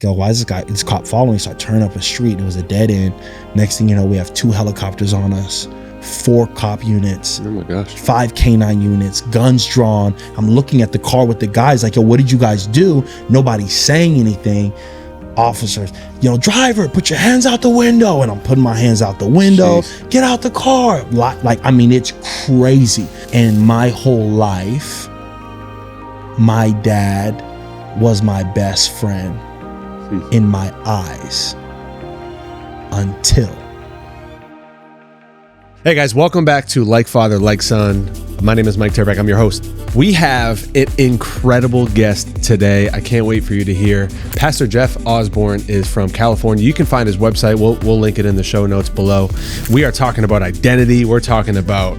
Go, why is this cop following me? So I turn up a street. It was a dead end. Next thing you know, we have 2 helicopters on us, 4 cop units, oh my gosh, 5 K9 units, guns drawn. I'm looking at the car with the guys like, yo, what did you guys do? Nobody's saying anything. Officers, driver, put your hands out the window. And I'm putting my hands out the window. Jeez. Get out the car. It's crazy. And my whole life, my dad was my best friend in my eyes until. Hey guys, welcome back to Like Father, Like Son. My name is Mike Terbeck. I'm your host. We have an incredible guest today. I can't wait for you to hear. Pastor Jeff Osborne is from California. You can find his website. We'll link it in the show notes below. We are talking about identity. We're talking about,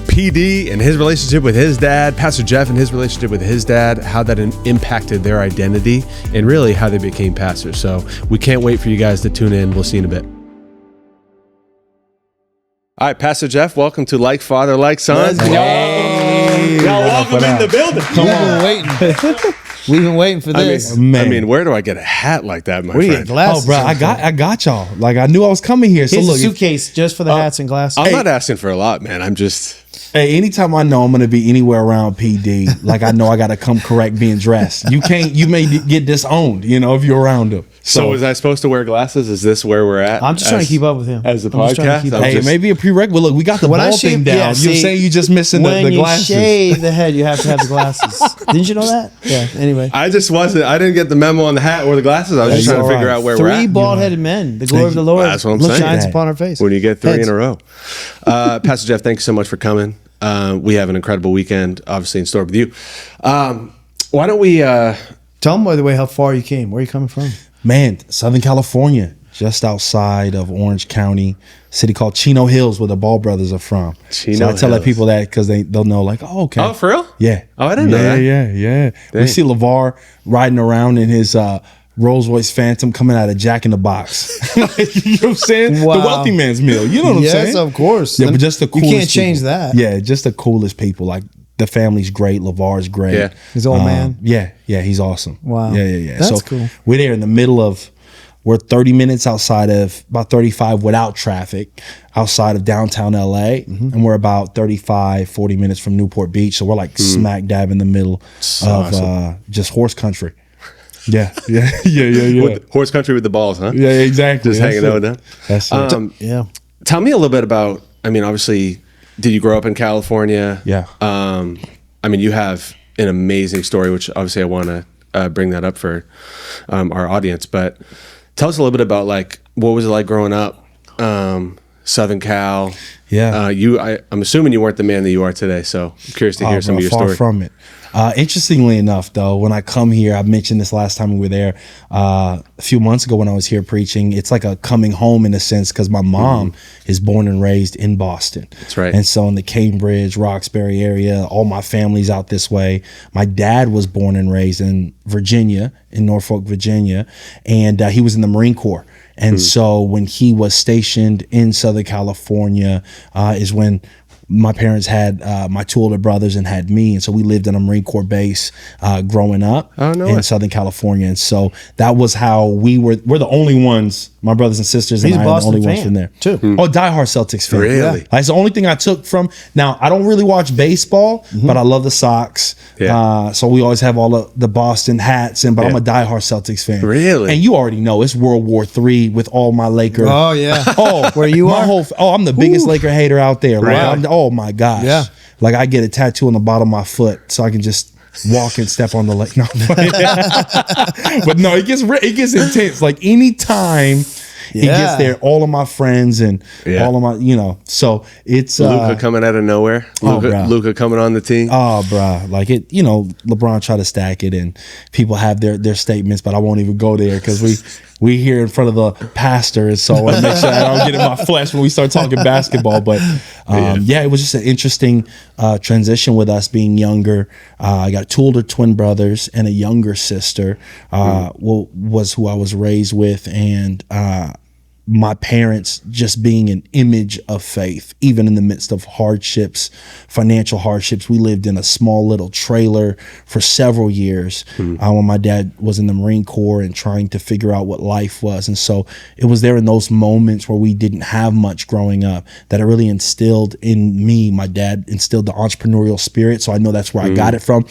PD and his relationship with his dad, Pastor Jeff and his relationship with his dad, how that impacted their identity, and really how they became pastors. So we can't wait for you guys to tune in. We'll see you in a bit. All right, Pastor Jeff, welcome to Like Father, Like Son. Hey. Y'all welcome in the building. Come on. We've been waiting for this. I mean, where do I get a hat like that, my friend? Glasses. Oh, bro, I got y'all. Like, I knew I was coming here. So Here's look, a suitcase just for the hats and glasses. I'm not asking for a lot, man. I'm just... Hey, anytime I know I'm gonna be anywhere around PD, like I know I gotta come correct being dressed. You may get disowned, if you're around them. So was I supposed to wear glasses? Is this where we're at? I'm just trying to keep up with him. As the podcast? Hey, maybe a prerequisite. Look, we got the ball thing down. Yeah, You're saying you just missing the glasses. When you shave the head, you have to have the glasses. Didn't you know that? Yeah, anyway. I didn't get the memo on the hat or the glasses. I was just trying to figure out where we're at. 3 bald-headed men. The glory of the Lord shines upon our face. When you get 3 in a row. Pastor Jeff, thanks so much for coming. We have an incredible weekend, obviously, in store with you. Why don't we... Tell them, by the way, how far you came. Where are you coming from? Man, Southern California, just outside of Orange County, a city called Chino Hills, where the Ball brothers are from. So I tell people that because they'll know, like, oh, okay. Oh, for real? Yeah. Oh, I didn't know that. Yeah. Dang. We see LeVar riding around in his Rolls Royce Phantom coming out of Jack in the Box. You know what I'm saying? Wow. The wealthy man's meal. You know what I'm saying? Yes, of course. Yeah, but just the coolest You can't change people. that. Yeah, just the coolest people. Like, the family's great. LeVar's great. Yeah. His old man. Yeah, he's awesome. Wow. Yeah. That's cool. We're there in the middle of, we're 30 minutes outside of, about 35 without traffic, outside of downtown LA. And we're about 35, 40 minutes from Newport Beach. So we're like smack dab in the middle of just horse country. Yeah. With horse country with the balls, huh? Yeah, exactly. Just hanging out with them. That's it. Yeah. Tell me a little bit about, obviously, did you grow up in California? Yeah. You have an amazing story, which obviously I want to bring that up for our audience. But tell us a little bit about, like, what was it like growing up, Southern Cal? Yeah. I'm assuming you weren't the man that you are today, so I'm curious to hear some of your story. Far from it. Interestingly enough, though, when I come here, I mentioned this last time we were there, a few months ago when I was here preaching, it's like a coming home in a sense because my mom is born and raised in Boston. That's right. And so in the Cambridge, Roxbury area, all my family's out this way. My dad was born and raised in Virginia, in Norfolk, Virginia, and he was in the Marine Corps. And so when he was stationed in Southern California is when my parents had my 2 older brothers and had me. And so we lived in a Marine Corps base growing up in Southern California. And so that was how we're the only ones, my brothers and sisters and I are the only ones from there. Too. Oh, diehard Celtics fan. Really? Yeah. That's the only thing I took from. Now, I don't really watch baseball, but I love the Sox. Yeah. So we always have all the Boston hats, but I'm a diehard Celtics fan. Really? And you already know it's World War III with all my Laker. Oh, yeah. Oh, where you are? I'm the biggest Laker hater out there. Like, Really? oh my gosh. Yeah. Like I get a tattoo on the bottom of my foot so I can just walk and step on the lake. No, but no, it gets intense. Like anytime it gets there, all of my friends and all of my, so it's Luka coming out of nowhere. Luka coming on the team. Oh, bro, like it. LeBron tried to stack it, and people have their statements, but I won't even go there because we here in front of the pastor, and so I want to make sure I don't get in my flesh when we start talking basketball. But it was just an interesting transition with us being younger. I got 2 older twin brothers and a younger sister. Was who I was raised with, and my parents just being an image of faith, even in the midst of hardships, financial hardships. We lived in a small little trailer for several years when my dad was in the Marine Corps and trying to figure out what life was. And so it was there in those moments where we didn't have much growing up that it really instilled in me. My dad instilled the entrepreneurial spirit. So I know that's where I got it from.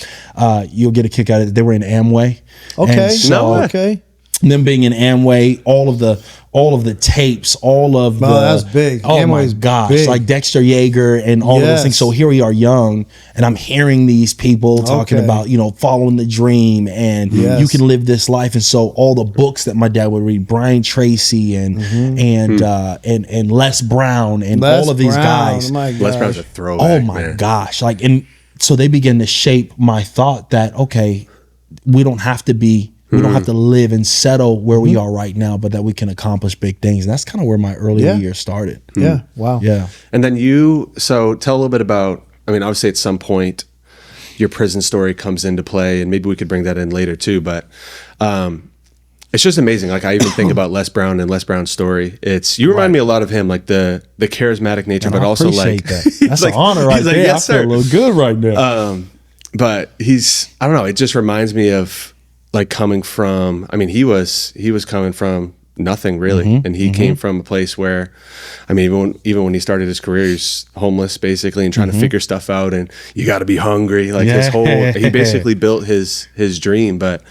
You'll get a kick out of it. They were in Amway. Okay. And so, Okay. them being in Amway, all of the tapes, all of the that's big. Oh Amway's my gosh, big. like Dexter Yeager and all of those things. So here we are young, and I'm hearing these people talking about, following the dream and you can live this life. And so all the books that my dad would read, Brian Tracy and Les Brown and all of these guys. Oh my Les Brown's a throwback. Oh my gosh. And so they began to shape my thought that, okay, we don't have to live and settle where we are right now, but that we can accomplish big things. And that's kind of where my early years started. Yeah. Wow. Yeah. And then so tell a little bit about, obviously at some point your prison story comes into play, and maybe we could bring that in later too, but it's just amazing. Like I even think about Les Brown and Les Brown's story. You remind me a lot of him, like the charismatic nature, but also like that's an honor right there. Yes, I feel a little good right now. But I don't know, it just reminds me of like coming from, he was coming from nothing really. And he came from a place where, even when he started his career, he's homeless basically and trying to figure stuff out, and you got to be hungry. Like he basically built his dream. But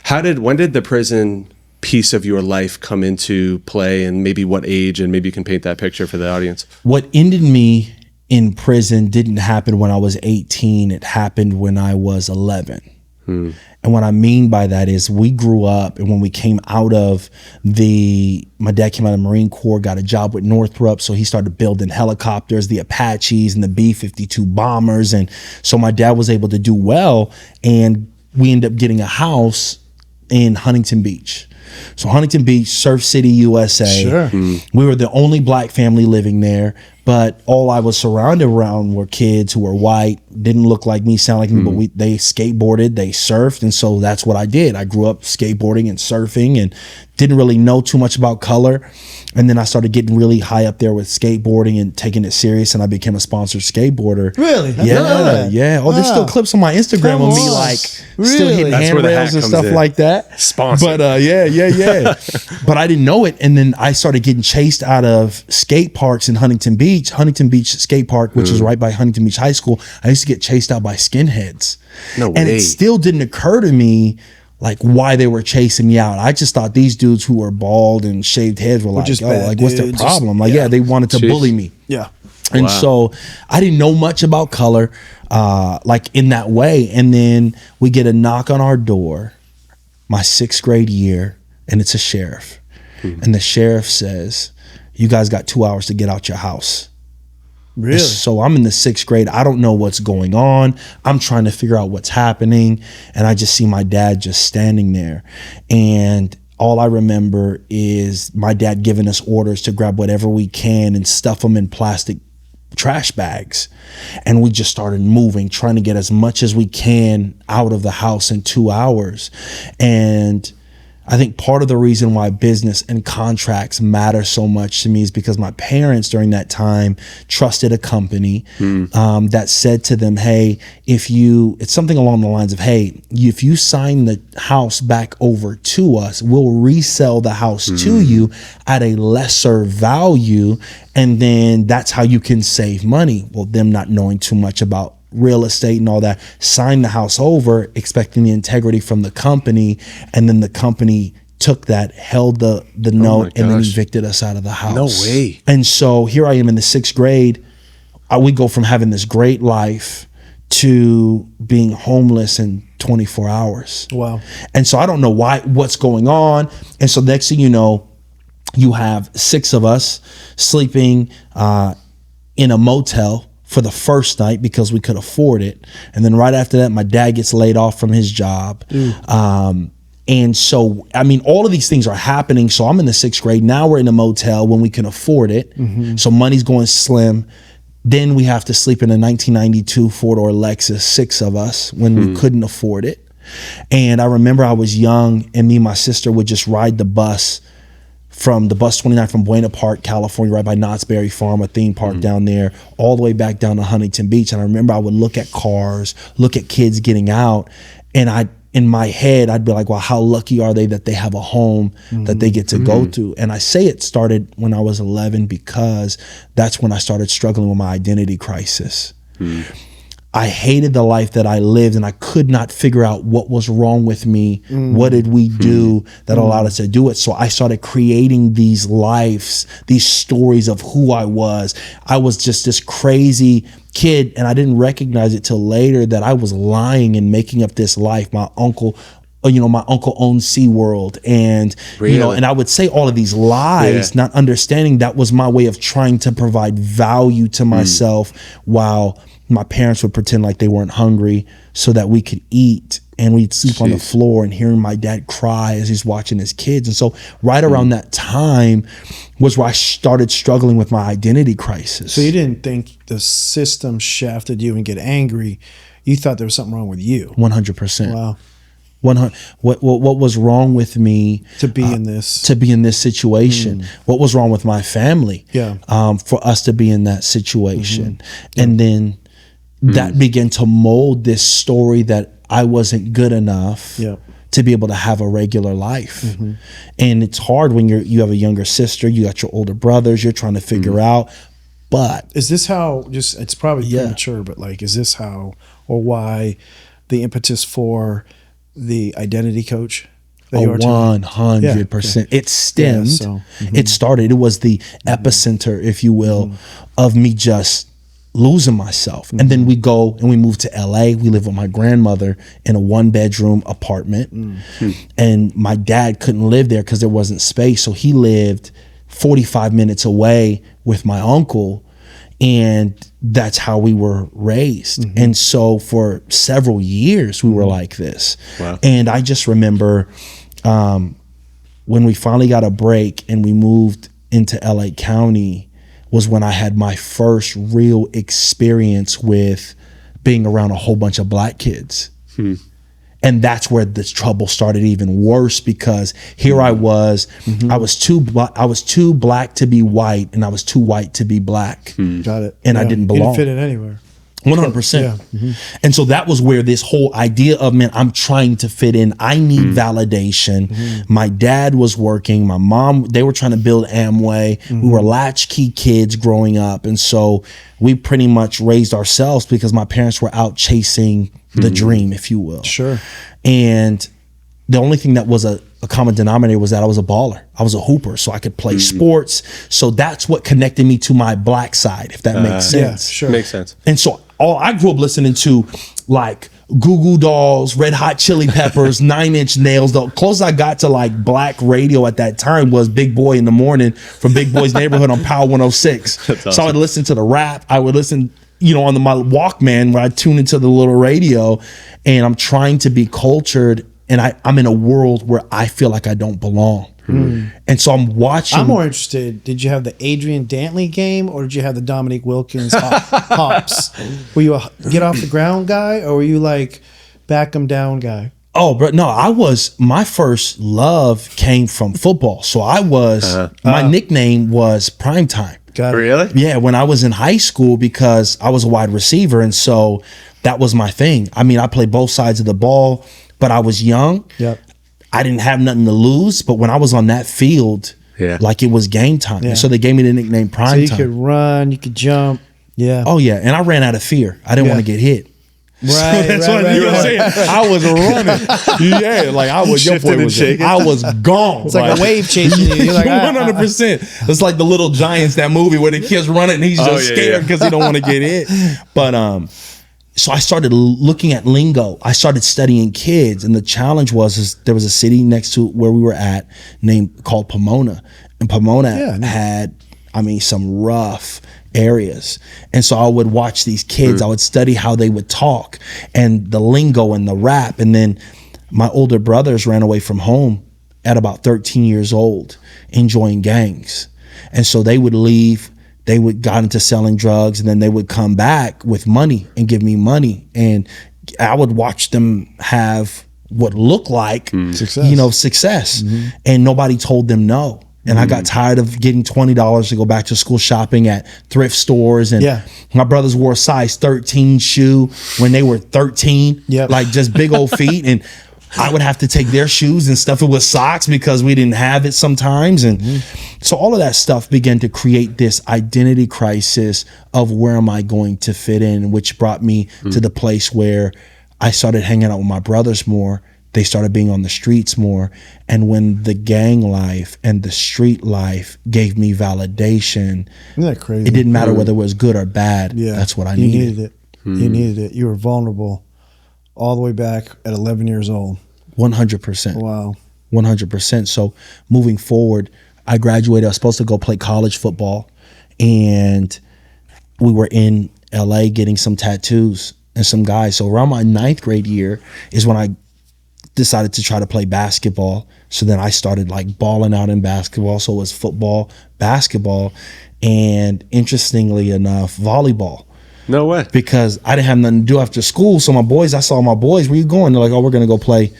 when did the prison piece of your life come into play, and maybe what age, and maybe you can paint that picture for the audience? What ended me in prison didn't happen when I was 18. It happened when I was 11. And what I mean by that is we grew up, and when we came out of my dad came out of the Marine Corps, got a job with Northrop. So he started building helicopters, the Apaches and the B-52 bombers. And so my dad was able to do well. And we ended up getting a house in Huntington Beach. So Huntington Beach, Surf City, USA. Sure. We were the only black family living there, but all I was surrounded around were kids who were white, didn't look like me, sound like me, but they skateboarded, they surfed, and so that's what I did. I grew up skateboarding and surfing and didn't really know too much about color. And then I started getting really high up there with skateboarding and taking it serious, and I became a sponsored skateboarder. Really? Yeah. Oh, there's still clips on my Instagram of me like still hitting handrails and stuff like that. Sponsored. But yeah. But I didn't know it, and then I started getting chased out of skate parks in Huntington Beach Skate Park, which is right by Huntington Beach High School. I used to get chased out by skinheads. No way. And it still didn't occur to me like why they were chasing me out. I just thought these dudes who were bald and shaved heads were like, just oh, bad like what's their dudes. problem? Like, they wanted to bully me. Yeah. And so I didn't know much about color, like in that way. And then we get a knock on our door, my 6th grade year, and it's a sheriff. And the sheriff says, you guys got 2 hours to get out your house. Really? So I'm in the 6th grade. I don't know what's going on. I'm trying to figure out what's happening. And I just see my dad just standing there. And all I remember is my dad giving us orders to grab whatever we can and stuff them in plastic trash bags. And we just started moving, trying to get as much as we can out of the house in 2 hours. And I think part of the reason why business and contracts matter so much to me is because my parents during that time trusted a company that said to them, hey, it's something along the lines of, hey, if you sign the house back over to us, we'll resell the house to you at a lesser value. And then that's how you can save money. Well, them not knowing too much about real estate and all that, signed the house over expecting the integrity from the company, and then the company took that, held the note, and then evicted us out of the house. No way. And so here I am in the 6th grade. We go from having this great life to being homeless in 24 hours. Wow. And so I don't know what's going on. And so next thing you know, you have 6 of us sleeping in a motel for the first night because we could afford it. And then right after that, my dad gets laid off from his job. And so, all of these things are happening. So I'm in the 6th grade. Now we're in a motel when we can afford it. So money's going slim. Then we have to sleep in a 1992 four-door Lexus, 6 of us, when we couldn't afford it. And I remember I was young, and me and my sister would just ride the bus from the bus 29 from Buena Park, California, right by Knott's Berry Farm, a theme park down there, all the way back down to Huntington Beach. And I remember I would look at cars, look at kids getting out, and in my head, I'd be like, well, how lucky are they that they have a home that they get to go to? And I say it started when I was 11 because that's when I started struggling with my identity crisis. I hated the life that I lived, and I could not figure out what was wrong with me. What did we do that allowed us to do it? So I started creating these lives, these stories of who I was. I was just this crazy kid, and I didn't recognize it till later that I was lying and making up this life. My uncle owned SeaWorld, and and I would say all of these lies, not understanding that was my way of trying to provide value to myself while my parents would pretend like they weren't hungry so that we could eat, and we'd sleep on the floor, and hearing my dad cry as he's watching his kids. And so right around that time was where I started struggling with my identity crisis. So you didn't think the system shafted you and get angry. You thought there was something wrong with you. 100%. Wow. 100. What was wrong with me To be in this situation? What was wrong with my family? Yeah. For us to be in that situation, and then that began to mold this story that I wasn't good enough to be able to have a regular life. And it's hard when you have a younger sister, you got your older brothers, you're trying to figure out. But is this how? Just it's probably premature, but like, is this how or why the impetus for the identity coach? 100%. It stemmed. It started. It was the epicenter, if you will, of me just losing myself. And then we go and we move to LA. We live with my grandmother in a 1-bedroom apartment. And my dad couldn't live there because there wasn't space. So he lived 45 minutes away with my uncle. And that's how we were raised. And so for several years, we were like this. Wow. And I just remember when we finally got a break and we moved into LA County was when I had my first real experience with being around a whole bunch of black kids. And that's where the trouble started even worse, because here I was, I was too black to be white, and I was too white to be black. Got it. And I didn't belong. You didn't fit in anywhere. 100%. And so that was where this whole idea of, man, I'm trying to fit in. I need validation. My dad was working. My mom, they were trying to build Amway. We were latchkey kids growing up. And so we pretty much raised ourselves because my parents were out chasing the dream, if you will. Sure. And the only thing that was a common denominator was that I was a baller. I was a hooper, so I could play sports. So that's what connected me to my black side, if that makes sense. Yeah, sure. Makes sense. And so I grew up listening to like Goo Goo Dolls, Red Hot Chili Peppers, 9 Inch Nails. The closest I got to like black radio at that time was Big Boy in the Morning from Big Boy's Neighborhood on Power 106. That's awesome. So I would listen to the rap. I would listen, on my Walkman where I tune into the little radio, and I'm trying to be cultured, and I'm in a world where I feel like I don't belong. And so I'm watching. I'm more interested. Did you have the Adrian Dantley game, or did you have the Dominique Wilkins hops? Were you a get off the ground guy, or were you like back 'em down guy? Oh, but no, my first love came from football. So I was, my nickname was Primetime. Got it. Really? Yeah, when I was in high school, because I was a wide receiver. And so that was my thing. I mean, I played both sides of the ball, but I was young. Yep. I didn't have nothing to lose. But when I was on that field, like it was game time. Yeah. And so they gave me the nickname Primetime. So you could run, you could jump. Yeah. Oh, yeah. And I ran out of fear. I didn't want to get hit. Right, That's what you were saying. I was running. Yeah, like I was. Your boy was. I was gone. It's like a wave chasing you. You're like 100%. It's like the Little Giants, that movie where the kid's running and he's just scared because he don't want to get hit. But so I started looking at lingo. I started studying kids, and the challenge was there was a city next to where we were at called Pomona, and Pomona had, some rough areas. And so I would watch these kids. I would study how they would talk and the lingo and the rap. And then my older brothers ran away from home at about 13 years old, enjoying gangs. And so they would leave. They got into selling drugs, and then they would come back with money and give me money. And I would watch them have what looked like, success. And nobody told them no. And I got tired of getting $20 to go back to school shopping at thrift stores. And my brothers wore a size 13 shoe when they were 13, like just big old feet. And I would have to take their shoes and stuff it with socks because we didn't have it sometimes. And so all of that stuff began to create this identity crisis of where am I going to fit in, which brought me to the place where I started hanging out with my brothers more. They started being on the streets more. And when the gang life and the street life gave me validation, isn't that crazy? It didn't matter whether it was good or bad. That's what I needed. You needed it. You needed it. You were vulnerable all the way back at 11 years old. 100%. Wow. 100%. So moving forward, I graduated. I was supposed to go play college football. And we were in LA getting some tattoos and some guys. So around my 9th grade year is when I decided to try to play basketball. So then I started like balling out in basketball. So it was football, basketball, and interestingly enough, volleyball. No way. Because I didn't have nothing to do after school. So I saw my boys, where you going? They're like, oh, we're going to go play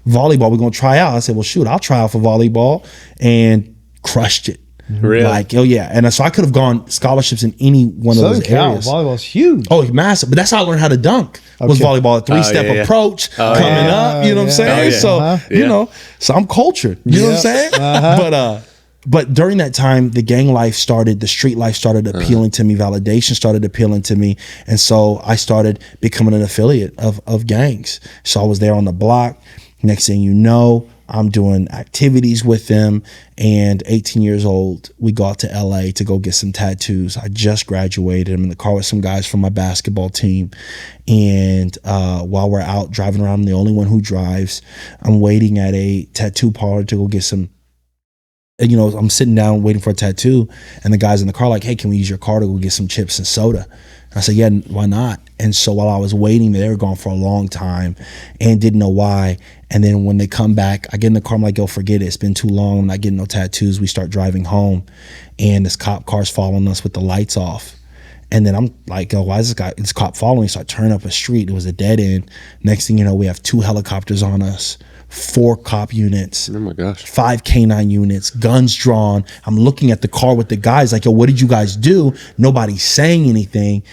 volleyball. We're going to try out. I said, well, shoot, I'll try out for volleyball, and crushed it. Really? Like, oh yeah. And so I could have gone scholarships in any one of those areas. Volleyball's huge. Oh, it's massive. But that's how I learned how to dunk. Was volleyball, a 3-step approach coming up. You know what I'm saying? So, you know, so I'm cultured. You know what I'm saying? But during that time, the gang life started, the street life started appealing to me, validation started appealing to me. And so I started becoming an affiliate of gangs. So I was there on the block. Next thing you know, I'm doing activities with them. And 18 years old, we go out to LA to go get some tattoos. I just graduated. I'm in the car with some guys from my basketball team. And while we're out driving around, I'm the only one who drives. I'm waiting at a tattoo parlor to go get some. You know, I'm sitting down waiting for a tattoo, and the guys in the car like, hey, can we use your car to go get some chips and soda? And I said, yeah, why not? And so while I was waiting, they were gone for a long time and didn't know why. And then when they come back, I get in the car, I'm like, yo, forget it. It's been too long. I'm not getting no tattoos. We start driving home, and this cop car's following us with the lights off. And then I'm like, oh, why is this cop following me? So I turn up a street. It was a dead end. Next thing you know, we have 2 helicopters on us, 4 cop units. Oh my gosh. 5 K9 units, guns drawn. I'm looking at the car with the guys like, yo, what did you guys do? Nobody's saying anything.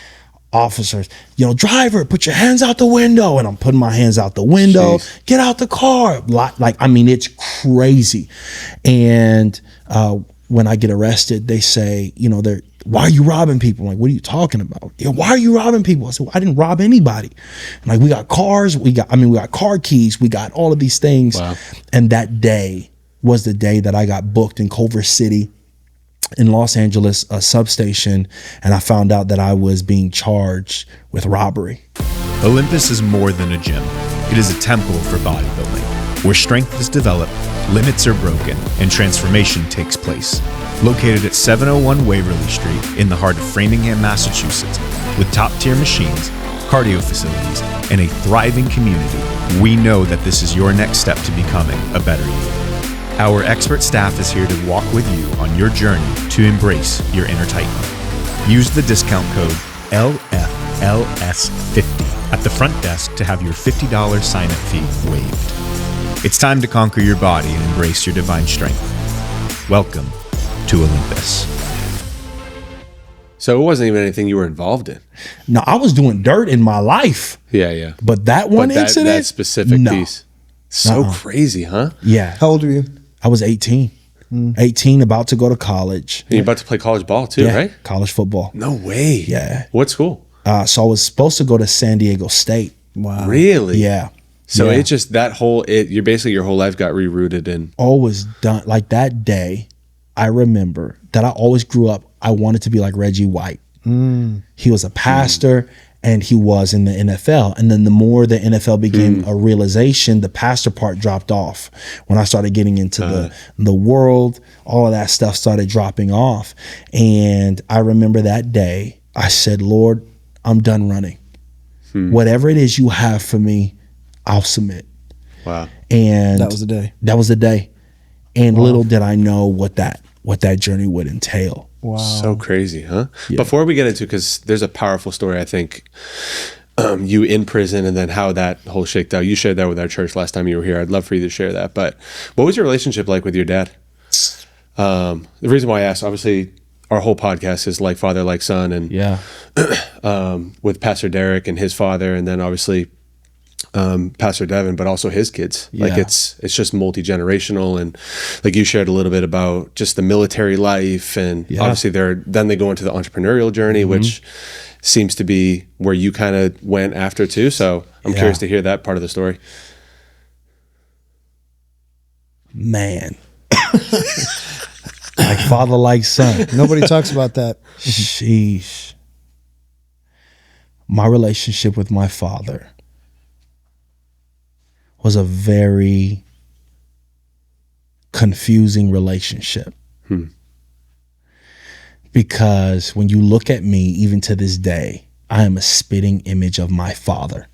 Officers, you know, driver, put your hands out the window. And I'm putting my hands out the window. Jeez. Get out the car. Like, I mean, it's crazy. And when I get arrested, they say, you know, why are you robbing people? I'm like, what are you talking about? You know, why are you robbing people? I said, well, I didn't rob anybody. And like, we got cars, we got car keys, we got all of these things. Wow. And that day was the day that I got booked in Culver City in Los Angeles, a substation, and I found out that I was being charged with robbery. Olympus is more than a gym. It is a temple for bodybuilding, where strength is developed, limits are broken, and transformation takes place. Located at 701 Waverly Street in the heart of Framingham, Massachusetts, with top-tier machines, cardio facilities, and a thriving community, we know that this is your next step to becoming a better you. Our expert staff is here to walk with you on your journey to embrace your inner titan. Use the discount code LFLS50 at the front desk to have your $50 sign-up fee waived. It's time to conquer your body and embrace your divine strength. Welcome to Olympus. So it wasn't even anything you were involved in. No, I was doing dirt in my life. Yeah. But that incident, that specific piece, so crazy, huh? Yeah. How old were you? I was 18. 18, about to go to college. And you're about to play college ball too, right? College football. No way. Yeah. What school? So I was supposed to go to San Diego State. Wow. Really? Yeah. So it just you're basically your whole life got rerouted in. Always done like that day. I remember that I always grew up. I wanted to be like Reggie White. He was a pastor and he was in the NFL. And then the more the NFL became a realization, the pastor part dropped off. When I started getting into the world, all of that stuff started dropping off. And I remember that day, I said, Lord, I'm done running. Whatever it is you have for me, I'll submit. Wow. And that was the day. That was the day. And little did I know what that journey would entail. Wow. So crazy, huh? Yeah. Before we get into, because there's a powerful story, I think, you in prison and then how that whole shaked out. You shared that with our church last time you were here. I'd love for you to share that. But what was your relationship like with your dad? The reason why I asked, obviously, our whole podcast is Like Father, Like Son, and with Pastor Derek and his father, and then obviously Pastor Devin, but also his kids. Like it's just multi-generational, and like you shared a little bit about just the military life, and obviously then they go into the entrepreneurial journey, which seems to be where you kind of went after too. So I'm curious to hear that part of the story. Man. Like father, like son. Nobody talks about that. Sheesh. My relationship with my father was a very confusing relationship. Because when you look at me, even to this day, I am a spitting image of my father.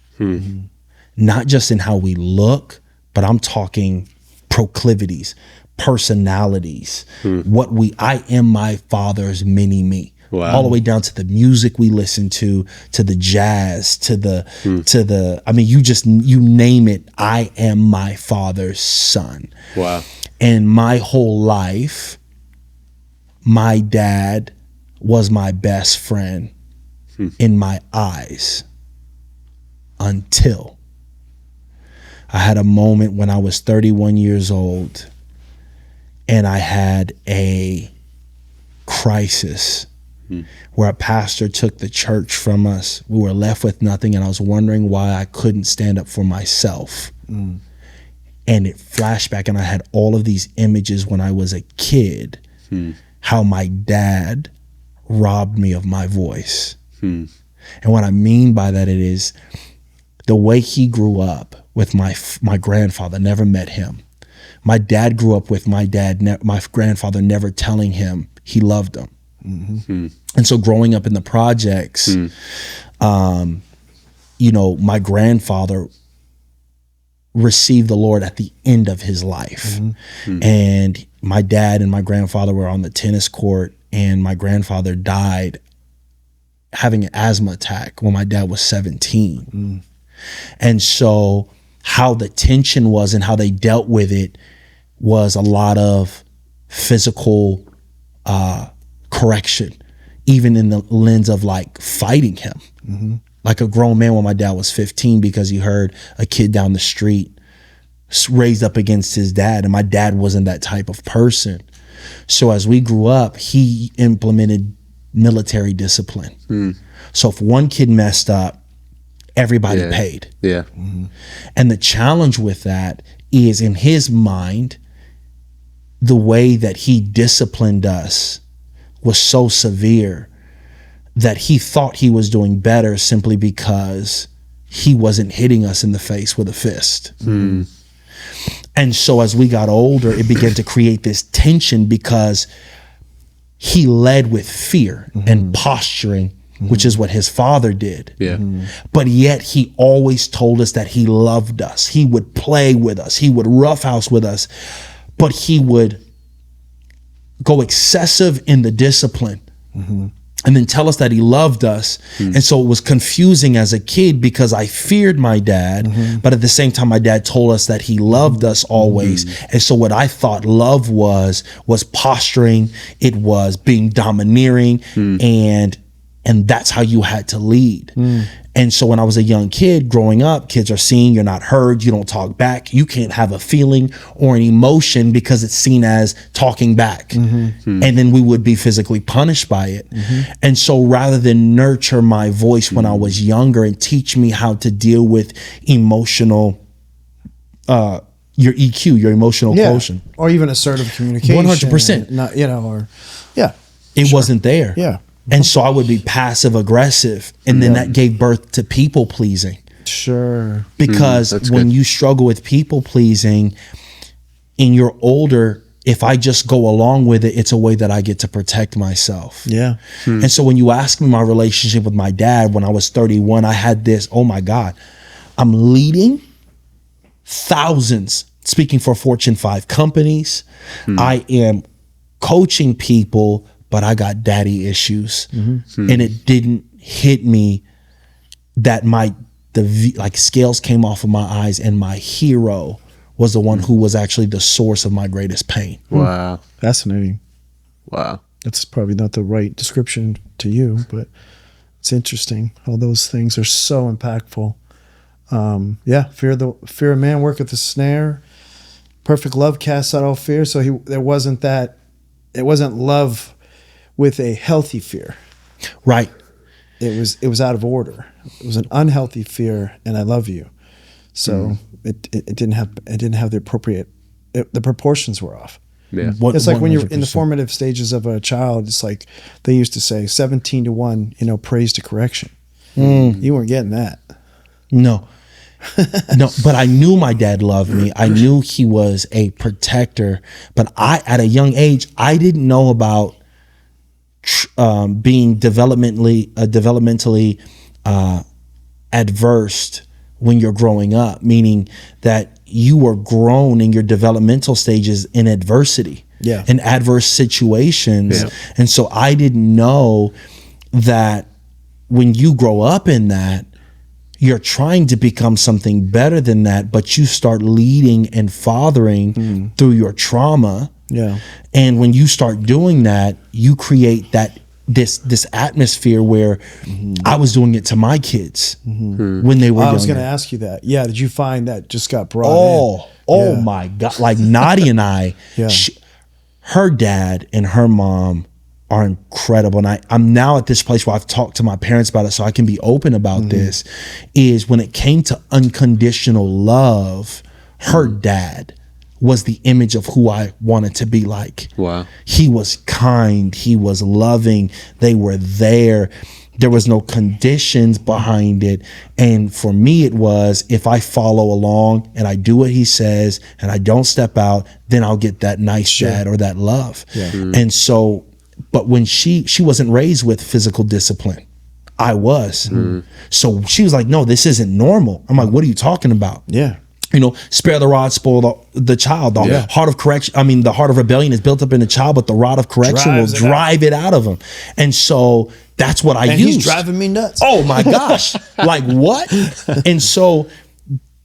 Not just in how we look, but I'm talking proclivities, personalities, I am my father's mini me. Wow. All the way down to the music we listen to the jazz, to the, I mean, you name it. I am my father's son. Wow. And my whole life, my dad was my best friend in my eyes until I had a moment when I was 31 years old and I had a crisis where a pastor took the church from us. We were left with nothing, and I was wondering why I couldn't stand up for myself. And it flashed back, and I had all of these images when I was a kid, how my dad robbed me of my voice. And what I mean by that, it is the way he grew up with my grandfather, never met him. My dad grew up with my grandfather never telling him he loved him. And so growing up in the projects, you know, my grandfather received the Lord at the end of his life. And my dad and my grandfather were on the tennis court, and my grandfather died having an asthma attack when my dad was 17. And so how the tension was and how they dealt with it was a lot of physical correction, even in the lens of like fighting him. Like a grown man when my dad was 15, because he heard a kid down the street raised up against his dad, and my dad wasn't that type of person. So as we grew up, he implemented military discipline. So if one kid messed up, everybody paid. And the challenge with that is, in his mind, the way that he disciplined us was so severe that he thought he was doing better simply because he wasn't hitting us in the face with a fist. And so as we got older, it began to create this tension because he led with fear and posturing, which is what his father did. But yet he always told us that he loved us. He would play with us. He would roughhouse with us, but he would go excessive in the discipline and then tell us that he loved us. And so it was confusing as a kid because I feared my dad, but at the same time, my dad told us that he loved us always. And so what I thought love was posturing, it was being domineering, and that's how you had to lead. And so when I was a young kid growing up, kids are seeing you're not heard, you don't talk back, you can't have a feeling or an emotion because it's seen as talking back. And then we would be physically punished by it. And so rather than nurture my voice when I was younger and teach me how to deal with emotional, your EQ, your emotional quotient. Or even assertive communication. 100%. Not, you know, or, It wasn't there. And so I would be passive aggressive, and then that gave birth to people pleasing. Because when you struggle with people pleasing and you're older, if I just go along with it, it's a way that I get to protect myself. And so when you ask me my relationship with my dad, when I was 31, I had this, oh my God, I'm leading thousands, speaking for Fortune 5 companies. I am coaching people, but I got daddy issues. And it didn't hit me that like scales came off of my eyes, and my hero was the one who was actually the source of my greatest pain. Wow. Fascinating. Wow. That's probably not the right description to you, but it's interesting how those things are so impactful. Fear of man worketh a snare. Perfect love casts out all fear. So it wasn't love with a healthy fear. Right. It was out of order. It was an unhealthy fear, and I love you. So it didn't have the appropriate. The proportions were off. Yeah. It's like when you're in the 100%. formative stages of a child. It's like they used to say 17-1. Praise to correction. You weren't getting that. No. No, but I knew my dad loved me. I knew he was a protector. But at a young age, I didn't know about being developmentally adverse when you're growing up, meaning that you were grown in your developmental stages in adversity, in adverse situations. Yeah. And so I didn't know that when you grow up in that, you're trying to become something better than that, but you start leading and fathering through your trauma. Yeah. And when you start doing that, you create this atmosphere where I was doing it to my kids when they were I was younger. going to ask you that. Yeah. Did you find that just got brought in? Oh Yeah. my God. Like Nadia and I, Yeah. her dad and her mom are incredible. And I'm now at this place where I've talked to my parents about it so I can be open about this, is when it came to unconditional love, her dad was the image of who I wanted to be like. Wow. He was kind. He was loving. They were there. There was no conditions behind it. And for me, it was, if I follow along and I do what he says and I don't step out, then I'll get that nice dad or that love. Yeah. And so, but when she wasn't raised with physical discipline, I was. So she was like, no, this isn't normal. I'm like, what are you talking about? Yeah. Spare the rod, spoil the child. The heart of correction, the heart of rebellion is built up in the child, but the rod of correction will drive it out of him. And so that's what I And used. he's driving me nuts. Oh my gosh. Like what? And so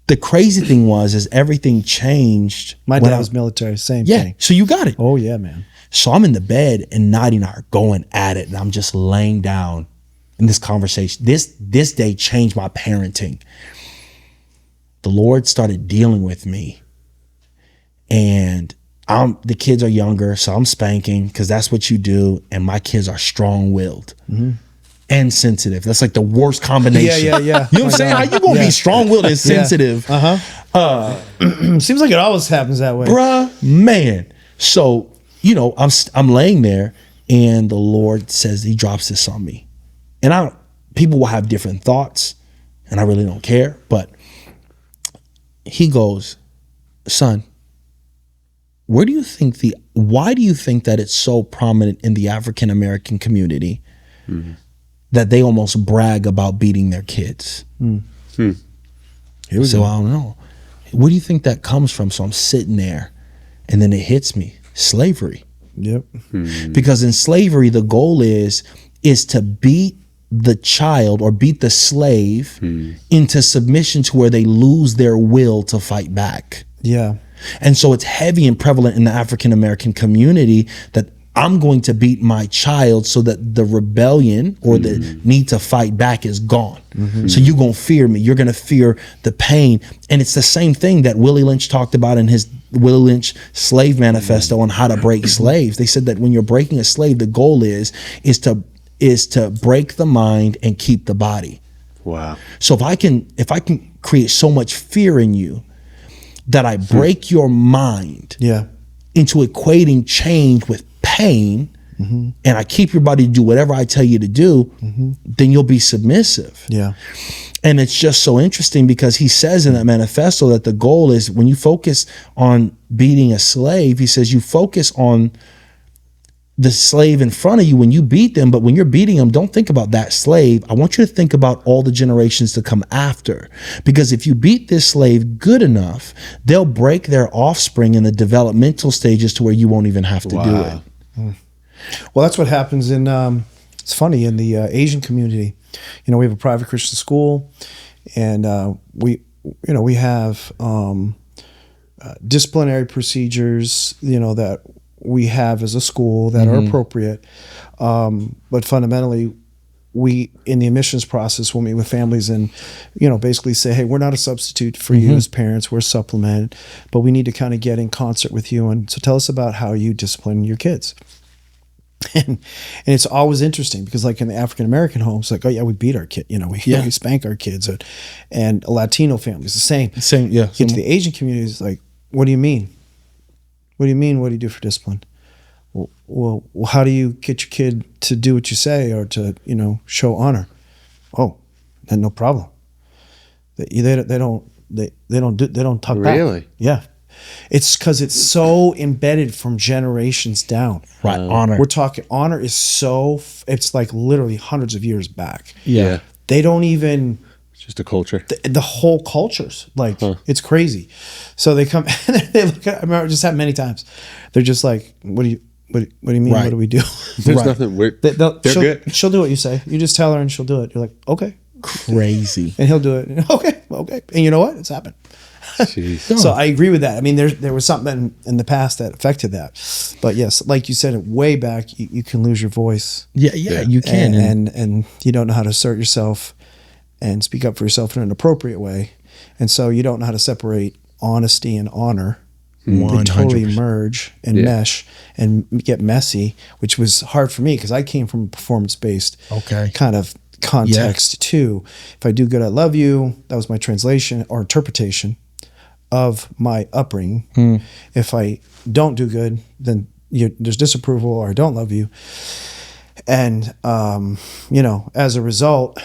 the crazy thing is everything changed. My when dad I was military. Same Yeah. thing. So you got it. Oh, yeah, man. So I'm in the bed and Nadia and I are going at it, and I'm just laying down in this conversation. This day changed my parenting. The Lord started dealing with me, and the kids are younger, so I'm spanking because that's what you do. And my kids are strong-willed and sensitive. That's like the worst combination. Yeah. You know what I'm saying? How you gonna be strong-willed and sensitive? Seems like it always happens that way. Bruh, man. So, I'm laying there, and the Lord says, he drops this on me. And people will have different thoughts, and I really don't care, but he goes, son, why do you think that it's so prominent in the African American community that they almost brag about beating their kids? So I don't know. Where do you think that comes from? So I'm sitting there, and then it hits me. Slavery. Yep. Because in slavery, the goal is to beat the child or beat the slave into submission to where they lose their will to fight back. Yeah. And so it's heavy and prevalent in the African American community that I'm going to beat my child so that the rebellion or the need to fight back is gone. So you're going to fear me. You're going to fear the pain. And it's the same thing that Willie Lynch talked about in his Willie Lynch Slave Manifesto on how to break slaves. They said that when you're breaking a slave, the goal is to break the mind and keep the body. Wow. So if I can create so much fear in you that I break your mind into equating change with pain, and I keep your body to do whatever I tell you to do, then you'll be submissive. Yeah. And it's just so interesting because he says in that manifesto that the goal is when you focus on beating a slave, he says you focus on the slave in front of you when you beat them, but when you're beating them, don't think about that slave. I want you to think about all the generations to come after. Because if you beat this slave good enough, they'll break their offspring in the developmental stages to where you won't even have to do it. Well, that's what happens in, it's funny, in the Asian community. We have a private Christian school, and we have disciplinary procedures, that we have as a school that are appropriate. But fundamentally, we, in the admissions process, will meet with families and, basically say, hey, we're not a substitute for you as parents. We're a supplement, but we need to kind of get in concert with you. And so tell us about how you discipline your kids. And it's always interesting because, like, in the African-American homes, like, oh yeah, we beat our kid, we spank our kids. And Latino families, the same. Yeah. Get to the Asian communities, like, what do you mean? What do you mean? What do you do for discipline? Well, how do you get your kid to do what you say or to, show honor? Oh, then no problem. They don't talk back. Really? Yeah. It's because it's so embedded from generations down. Right. Honor. We're talking honor is it's like literally hundreds of years back. Yeah. They don't even. It's just a culture. The whole culture's like, it's crazy. So they come and they look at, I remember just happened many times. They're just like, what do you mean? Right. What do we do? There's nothing weird. They're good. She'll do what you say. You just tell her and she'll do it. You're like, okay. Crazy. And he'll do it. Okay. And you know what? It's happened. Jeez. So I agree with that. I mean, there was something in the past that affected that. But yes, like you said, way back, you can lose your voice. Yeah, you can. And you don't know how to assert yourself and speak up for yourself in an appropriate way. And so you don't know how to separate honesty and honor. 100%. They totally merge and mesh and get messy, which was hard for me because I came from a performance-based kind of context too. If I do good, I love you. That was my translation or interpretation of my upbringing. If I don't do good, then there's disapproval or I don't love you. And, as a result,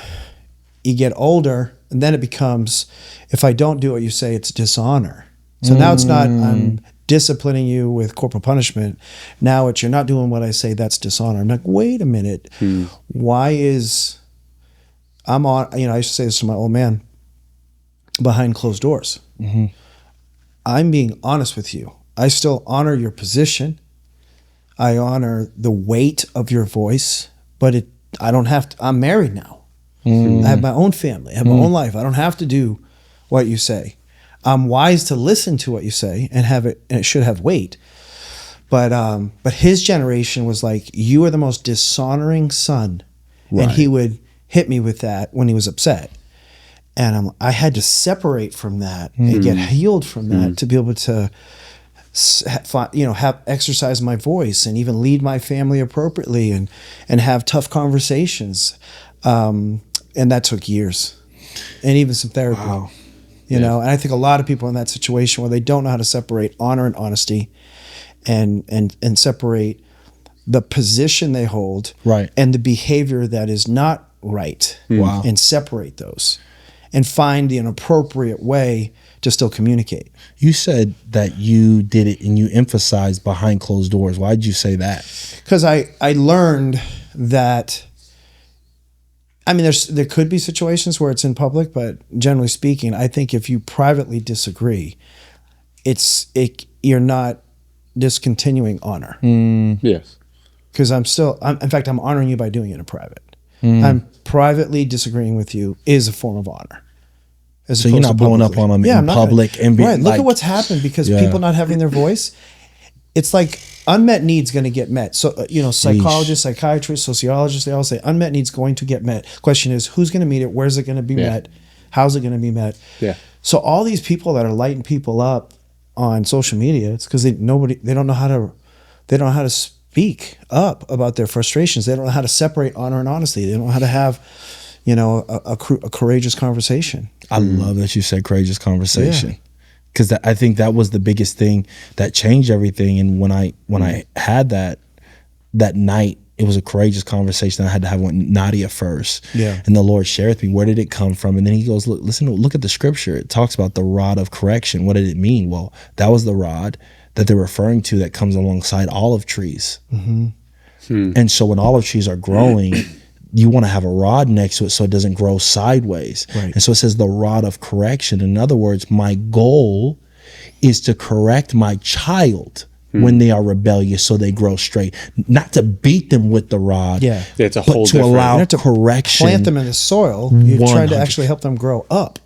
you get older and then it becomes, if I don't do what you say, it's dishonor. So now it's not, I'm disciplining you with corporal punishment. Now it's, you're not doing what I say, that's dishonor. I'm like, wait a minute. Why is, I'm on, I used to say this to my old man, behind closed doors. I'm being honest with you. I still honor your position. I honor the weight of your voice, but I don't have to, I'm married now. I have my own family. I have my own life. I don't have to do what you say. I'm wise to listen to what you say and it should have weight. But his generation was like, you are the most dishonoring son. Right. And he would hit me with that when he was upset. And I had to separate from that and get healed from that to be able to, exercise my voice and even lead my family appropriately and have tough conversations. And that took years and even some therapy. Wow. And I think a lot of people in that situation where they don't know how to separate honor and honesty and separate the position they hold and the behavior that is not right. Wow. And separate those and find an appropriate way to still communicate. You said that you did it and you emphasized behind closed doors. Why did you say that? Because I learned that, I mean, there could be situations where it's in public, but generally speaking, I think if you privately disagree, you're not discontinuing honor. Yes. Because in fact, I'm honoring you by doing it in private. I'm privately disagreeing with you is a form of honor. So you're not blowing up on them in public and being look at what's happened because people not having their voice. It's like unmet needs going to get met. So psychologists, psychiatrists, sociologists, they all say unmet needs going to get met. Question is, who's going to meet it? Where's it going to be met? How's it going to be met? Yeah. So all these people that are lighting people up on social media, it's because they don't know how to speak up about their frustrations. They don't know how to separate honor and honesty. They don't know how to have, a courageous conversation. I love that you said courageous conversation. Because I think that was the biggest thing that changed everything. And when I had that night, it was a courageous conversation I had to have with Nadia first. Yeah. And the Lord shared with me, where did it come from? And then he goes, look at the scripture. It talks about the rod of correction. What did it mean? Well, that was the rod that they're referring to that comes alongside olive trees. And so when olive trees are growing, you want to have a rod next to it so it doesn't grow sideways. Right. And so it says the rod of correction. In other words, my goal is to correct my child when they are rebellious so they grow straight. Not to beat them with the rod, it's a whole to allow correction. Plant them in the soil. You're 100. Trying to actually help them grow up.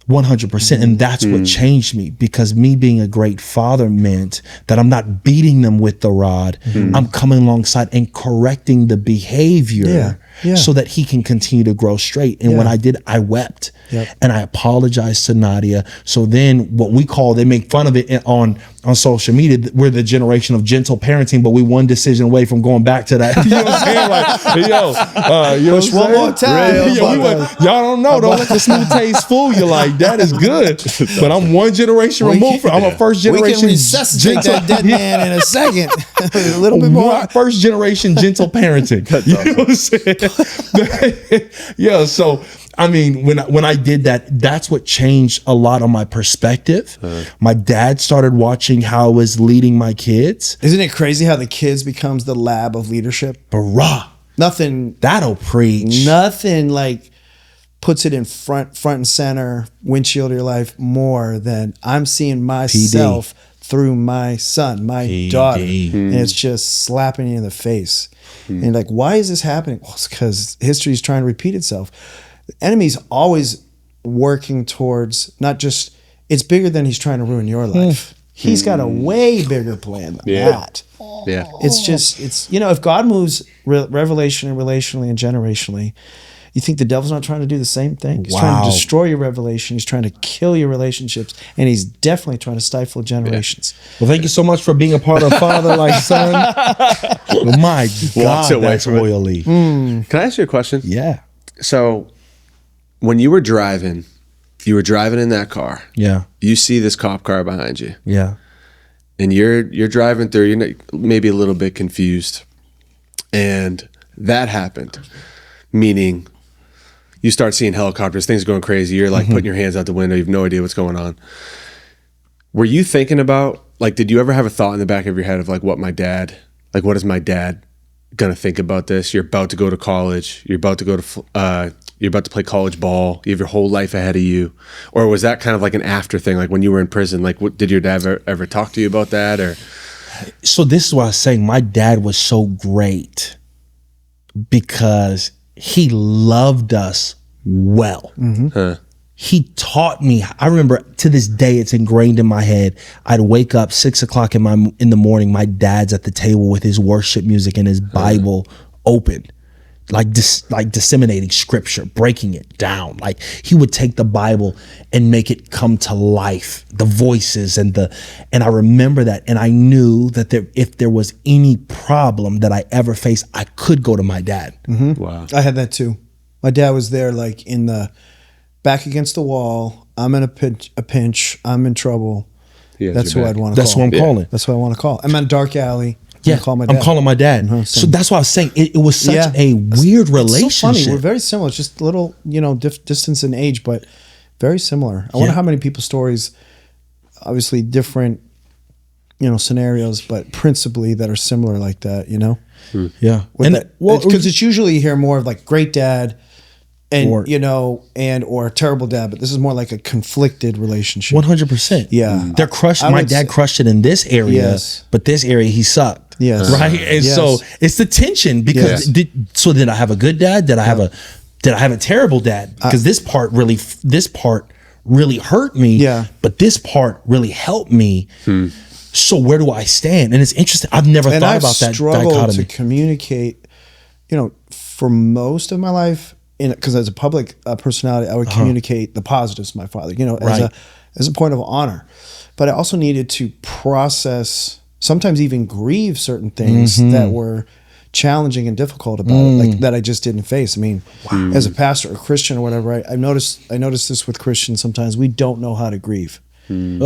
100%. And that's what changed me, because me being a great father meant that I'm not beating them with the rod. I'm coming alongside and correcting the behavior so that he can continue to grow straight. And when I did, I wept and I apologized to Nadia. So then what we call, they make fun of it on social media, we're the generation of gentle parenting, but we one decision away from going back to that. You know what I'm saying? Like, you know, Push one more time. Y'all don't know. Don't let the smooth taste fool you. Like, that is good. But I'm one generation removed from, I'm a first We generation. can resuscitate that dead man in a second. A little bit more. First generation gentle parenting. You know what I'm saying? Yeah. So, I mean, when I did that, that's what changed a lot on my perspective. My dad started watching how I was leading my kids. Isn't it crazy how the kids becomes the lab of leadership? Barah. Nothing. That'll preach. Nothing like puts it in front and center, windshield of your life, more than I'm seeing myself through my son, my daughter. And it's just slapping you in the face. And you're like, why is this happening? Well, it's because history is trying to repeat itself. The enemy's always working towards not just, it's bigger than he's trying to ruin your life. He's got a way bigger plan than that. Yeah. It's just, it's, you know, if God moves revelation and relationally and generationally, you think the devil's not trying to do the same thing? He's trying to destroy your revelation. He's trying to kill your relationships. And he's definitely trying to stifle generations. Well, thank you so much for being a part of Father Like Son. My God, that's oily. Can I ask you a question? Yeah. So when you were driving in that car. Yeah. You see this cop car behind you. Yeah. And you're driving through, you're maybe a little bit confused. And that happened. Meaning you start seeing helicopters, things going crazy. You're like putting your hands out the window. You have no idea what's going on. Were you thinking about, like, did you ever have a thought in the back of your head of like, what is my dad going to think about this? You're about to go to college. You're about to go to, you're about to play college ball. You have your whole life ahead of you. Or was that kind of like an after thing? Like when you were in prison, like did your dad ever talk to you about that? Or? So this is why I was saying my dad was so great, because he loved us well. He taught me. I remember to this day, it's ingrained in my head. I'd wake up 6 o'clock in the morning. My dad's at the table with his worship music and his Bible open, like disseminating scripture, breaking it down. Like he would take the Bible and make it come to life, the voices and I remember that, and I knew that if there was any problem that I ever faced, I could go to my dad. Wow. I had that too. My dad was there, like in the back against the wall. I'm in a pinch. I'm in trouble. That's who I'd want to call. That's who I'm calling. That's who I want to call. I'm in a dark alley. Yeah, I'm calling my dad. So that's why I was saying it was such a weird relationship. It's so funny. We're very similar. It's just a little, distance in age, but very similar. I wonder how many people's stories, obviously different, scenarios, but principally that are similar like that. Yeah, because it's usually you hear more of like great dad, and or terrible dad, but this is more like a conflicted relationship. 100%. Yeah, they're crushed. My dad crushed it in this area, but this area he sucked. Yes, right. And so it's the tension, because did I have a good dad? Did I have a terrible dad? Because this part really hurt me. Yeah, but this part really helped me. So where do I stand? And it's interesting. I've never thought about that dichotomy. Struggled to communicate. For most of my life, because as a public personality, I would communicate the positives to my father. As a point of honor, but I also needed to process. Sometimes even grieve certain things that were challenging and difficult about it, like that I just didn't face. I mean, as a pastor or Christian or whatever, I noticed this with Christians. Sometimes we don't know how to grieve, and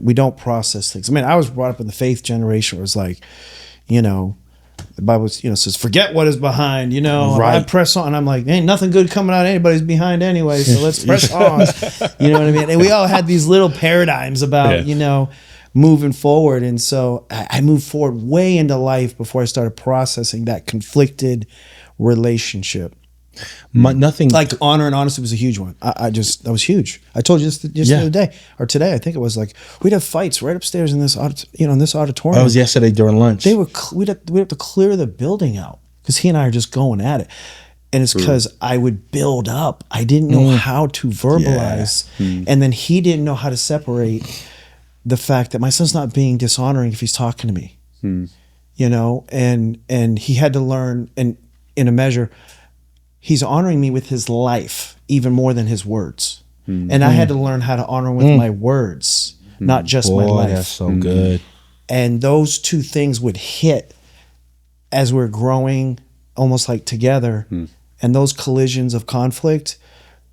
we don't process things. I mean, I was brought up in the faith generation where it's like, the Bible, says, forget what is behind, I press on. I'm like, ain't nothing good coming out of anybody's behind anyway, so let's press on. You know what I mean? And we all had these little paradigms about, moving forward. And so I moved forward way into life before I started processing that conflicted relationship. Nothing like honor and honesty was a huge one. That was huge. I told you just the other day or today. I think it was like we'd have fights right upstairs in this in this auditorium. That was yesterday during lunch. We'd have to clear the building out because he and I are just going at it. And it's because I would build up. I didn't know how to verbalize. And then he didn't know how to separate the fact that my son's not being dishonoring if he's talking to me. You know, and he had to learn, and in a measure, he's honoring me with his life even more than his words. And I had to learn how to honor him with my words, not just my life. That's so good. And those two things would hit as we're growing almost like together. And those collisions of conflict,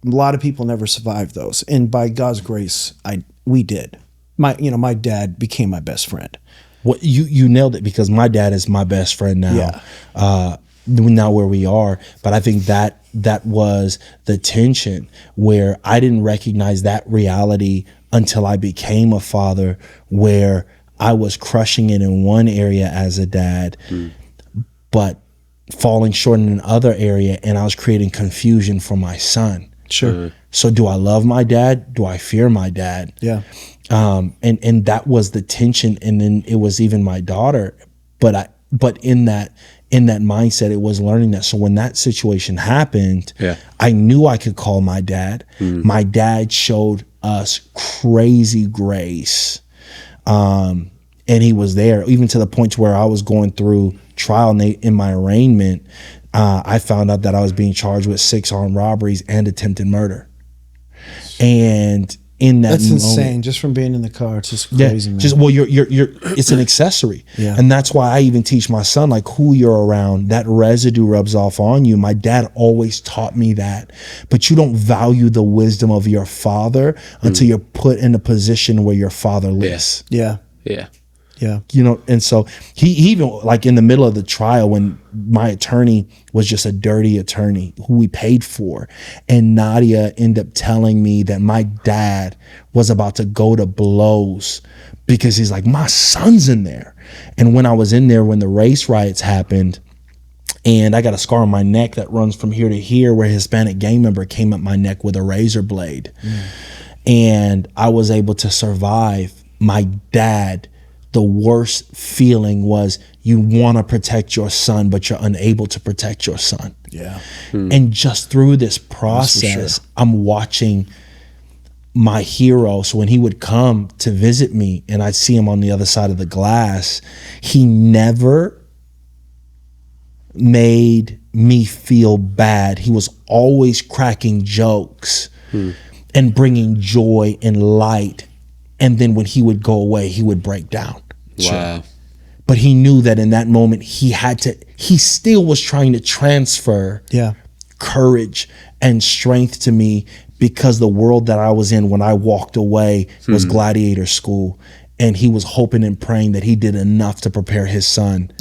a lot of people never survived those. And by God's grace, we did. My dad became my best friend. Well, you nailed it, because my dad is my best friend now. Yeah. Now where we are, but I think that was the tension, where I didn't recognize that reality until I became a father, where I was crushing it in one area as a dad, but falling short in another area, and I was creating confusion for my son. Sure. So do I love my dad? Do I fear my dad? Yeah. And that was the tension. And then it was even my daughter, but in that mindset, it was learning that. So when that situation happened, I knew I could call my dad. My dad showed us crazy grace. And he was there, even to the point to where I was going through trial, and in my arraignment, I found out that I was being charged with 6 armed robberies and attempted murder. And in that That's moment, insane. Just from being in the car, it's just crazy, man. You're it's an accessory. Yeah. And that's why I even teach my son, like, who you're around, that residue rubs off on you. My dad always taught me that. But you don't value the wisdom of your father until you're put in a position where your father lives. Yeah. Yeah. Yeah. You know, and so he even, like, in the middle of the trial, when my attorney was just a dirty attorney who we paid for, and Nadia ended up telling me that my dad was about to go to blows because he's like, my son's in there. And when I was in there, when the race riots happened, and I got a scar on my neck that runs from here to here, where a Hispanic gang member came at my neck with a razor blade. And I was able to survive. My dad, the worst feeling was, you want to protect your son, but you're unable to protect your son. Yeah. And just through this process, I'm watching my hero. So when he would come to visit me and I'd see him on the other side of the glass, he never made me feel bad. He was always cracking jokes and bringing joy and light. And then when he would go away, he would break down. Wow. But he knew that in that moment, he still was trying to transfer courage and strength to me, because the world that I was in when I walked away was gladiator school. And he was hoping and praying that he did enough to prepare his son,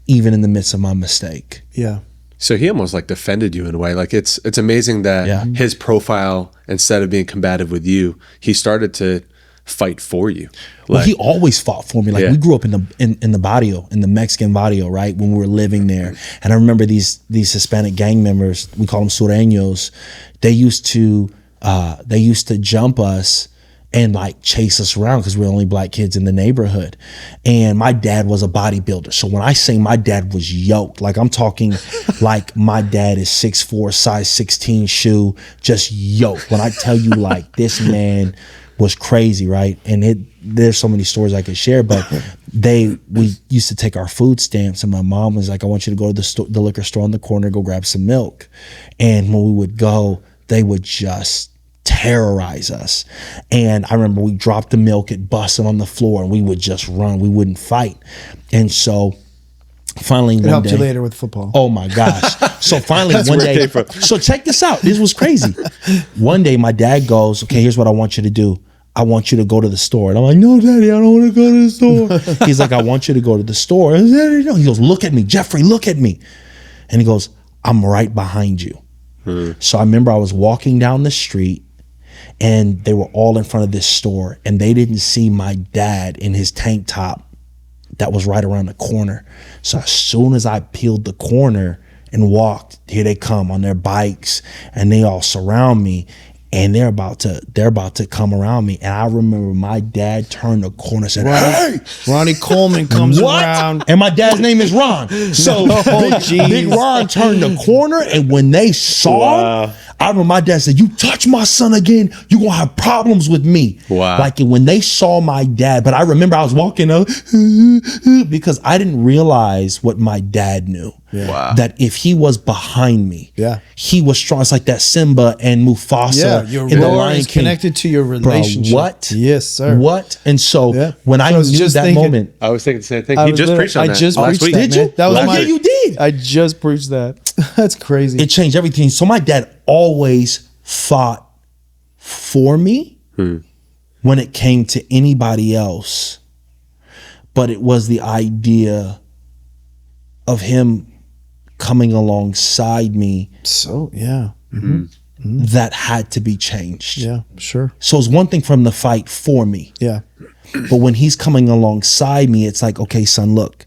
even in the midst of my mistake. Yeah. So he almost like defended you in a way. Like it's amazing that his profile, instead of being combative with you, he started to fight for you. Well, he always fought for me. Like we grew up in the barrio, in the Mexican barrio, right? When we were living there. And I remember these Hispanic gang members, we call them sureños. They used to jump us and like chase us around because we're the only black kids in the neighborhood. And my dad was a bodybuilder. So when I say my dad was yoked, like I'm talking like my dad is 6'4", size 16 shoe, just yoked. When I tell you, like, this man was crazy, right? And there's so many stories I could share, but we used to take our food stamps, and my mom was like, I want you to go to the liquor store on the corner, go grab some milk. And when we would go, they would just terrorize us. And I remember we dropped the milk, it busted on the floor, and we would just run. We wouldn't fight. And so finally one day, it helped you later with football. Oh my gosh. So finally one day, so check this out. This was crazy. One day my dad goes, okay, here's what I want you to do. I want you to go to the store. And I'm like, no, Daddy, I don't want to go to the store. He's like, I want you to go to the store. He goes, look at me, Jeffrey, look at me. And he goes, I'm right behind you. So I remember I was walking down the street, and they were all in front of this store, and they didn't see my dad in his tank top that was right around the corner. So as soon as I peeled the corner and walked, here they come on their bikes, and they all surround me. and they're about to come around me. And I remember my dad turned the corner and said, "Hey, Ronnie Coleman comes what?" around. And my dad's name is Ron. So Big Ron turned the corner, and when they saw him, I remember my dad said, "You touch my son again, you're gonna have problems with me." Wow. Like when they saw my dad, but I remember I was walking up because I didn't realize what my dad knew. Yeah. Wow. That if he was behind me, Yeah. he was strong. It's like that Simba and Mufasa Your in the roar Lion is King. connected to your Bro, relationship. what? Yes, sir. What? And so Yeah. when I I was knew just that thinking- moment, I was thinking the same thing. I He was just literally- preached on I that just last preached week. that, Did man. you? That was Oh, my. yeah, you did. I just preached that. That's crazy. it changed everything. So my dad always fought for me when it came to anybody else. But it was the idea of him coming alongside me So yeah, that had to be changed. yeah, sure, So it's one thing for him to fight for me. yeah, But when he's coming alongside me, it's like, okay, son, look.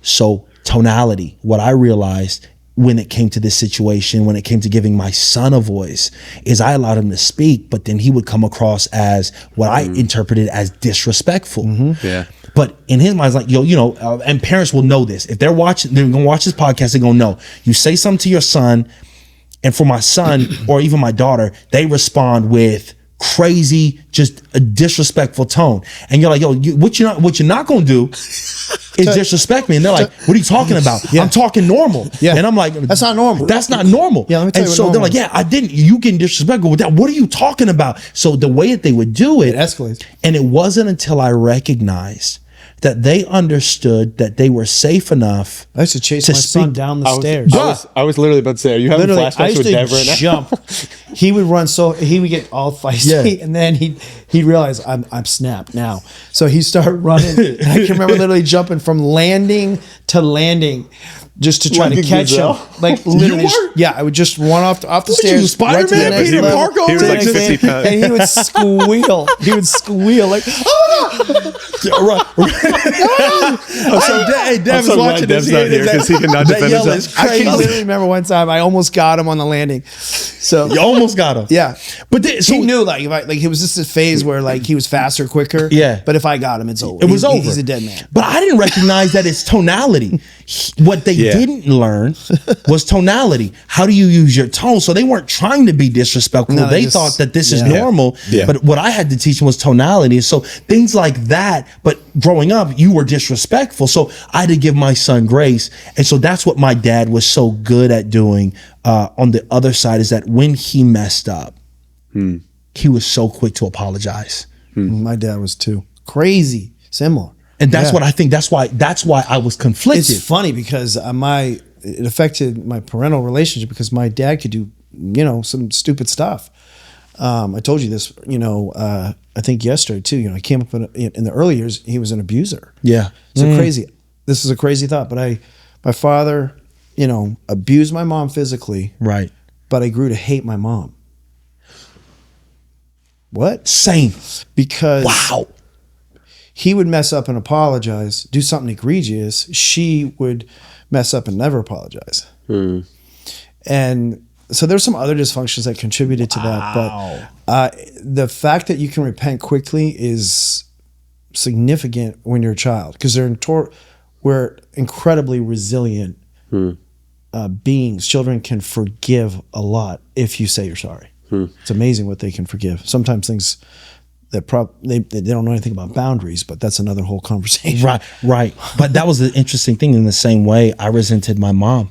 So tonality, what I realized when it came to this situation, when it came to giving my son a voice, is I allowed him to speak, but then he would come across as what I interpreted as disrespectful. Yeah. But in his mind, it's like, yo, and parents will know this. If they're watching, they're gonna watch this podcast, they're gonna know. You say something to your son, and for my son or even my daughter, they respond with crazy, just a disrespectful tone. And you're like, yo, what you're not gonna do is disrespect me. And they're like, what are you talking about? Yeah. I'm talking normal. Yeah. And I'm like, That's not normal. That's not normal. Yeah, let me tell and you what so they're normal like, is. yeah, I didn't. You getting disrespectful with that? What are you talking about? So the way that they would do it, It escalates. and it wasn't until I recognized that they understood that they were safe enough. I used to chase To my son speak- down the stairs. I was literally about to say, are you having Literally, I flashbacks used with to Dev right now? jump. He would run he would get all feisty, Yeah. and then he'd realize I'm snapped now. So he started running. And I can remember literally jumping from landing to landing, just to try Like to a catch him. gazelle? Like literally, were? yeah. I would just run off the What are stairs. you, Spider-Man? to the next Peter level. Parker He was To the like next 50 level. pounds. and he would squeal. He would squeal like, Yeah, right. So Dave I'm is so glad watching this. Dev's not here 'cause he cannot that defend yell himself. is I can crazy. literally remember one time I almost got him on the landing. So You almost got him. yeah. But so He knew like if I, like it was just a phase where like he was faster, quicker. Yeah. But if I got him, it's over. it was over. He's a dead man. But I didn't recognize that it's tonality. What they Yeah. didn't learn was tonality. How do you use your tone? So they weren't trying to be disrespectful. No, they just- thought that this is yeah. normal. Yeah. But what I had to teach them was tonality. So things like that. But growing up, you were disrespectful. So I had to give my son grace. And so that's what my dad was so good at doing. On the other side is that when he messed up, he was so quick to apologize. My dad was too crazy, similar. And that's Yeah. what I think. That's why I was conflicted. It's funny because it affected my parental relationship because my dad could do some stupid stuff. I told you this, I think yesterday too. I came up in the early years. He was an abuser. Yeah. So crazy. This is a crazy thought, but my father, abused my mom physically, Right. but I grew to hate my mom. What? Same. Because Wow. he would mess up and apologize, do something egregious. She would mess up and never apologize. And so there's some other dysfunctions that contributed to that. But the fact that you can repent quickly is significant when you're a child because we're incredibly resilient beings. Children can forgive a lot if you say you're sorry. It's amazing what they can forgive. Sometimes things that they don't know anything about boundaries, but that's another whole conversation. Right. But that was the interesting thing. In the same way, I resented my mom.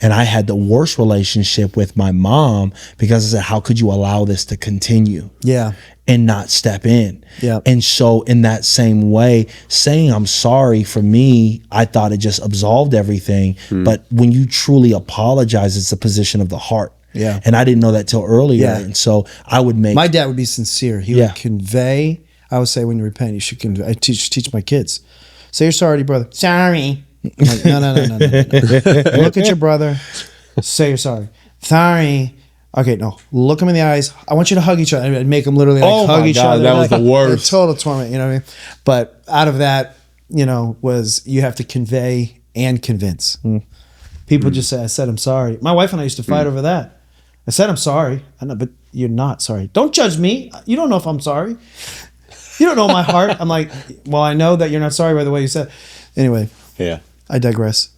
And I had the worst relationship with my mom because I said, how could you allow this to continue? Yeah. And not step in. Yeah. And so in that same way, saying I'm sorry, for me, I thought it just absolved everything. But when you truly apologize, it's a position of the heart. Yeah. And I didn't know that till earlier. Yeah. And so I would make My dad would be sincere. He Yeah. would convey. I would say when you repent, you should convey. I teach my kids. Say you're sorry to your brother. Sorry. I'm like, no. Look at your brother. Say you're sorry. Sorry. Okay, no. Look him in the eyes. I want you to hug each other. I'd make them literally like Oh hug my each God, other. that was Like, the worst. a total torment. You know what I mean? But out of that, was you have to convey and convince. People just say, I said I'm sorry. My wife and I used to fight over that. I said I'm sorry. I know, but you're not sorry. Don't judge me. You don't know if I'm sorry. You don't know my heart. I'm like, well, I know that you're not sorry by the way you said. Anyway. Yeah. I digress.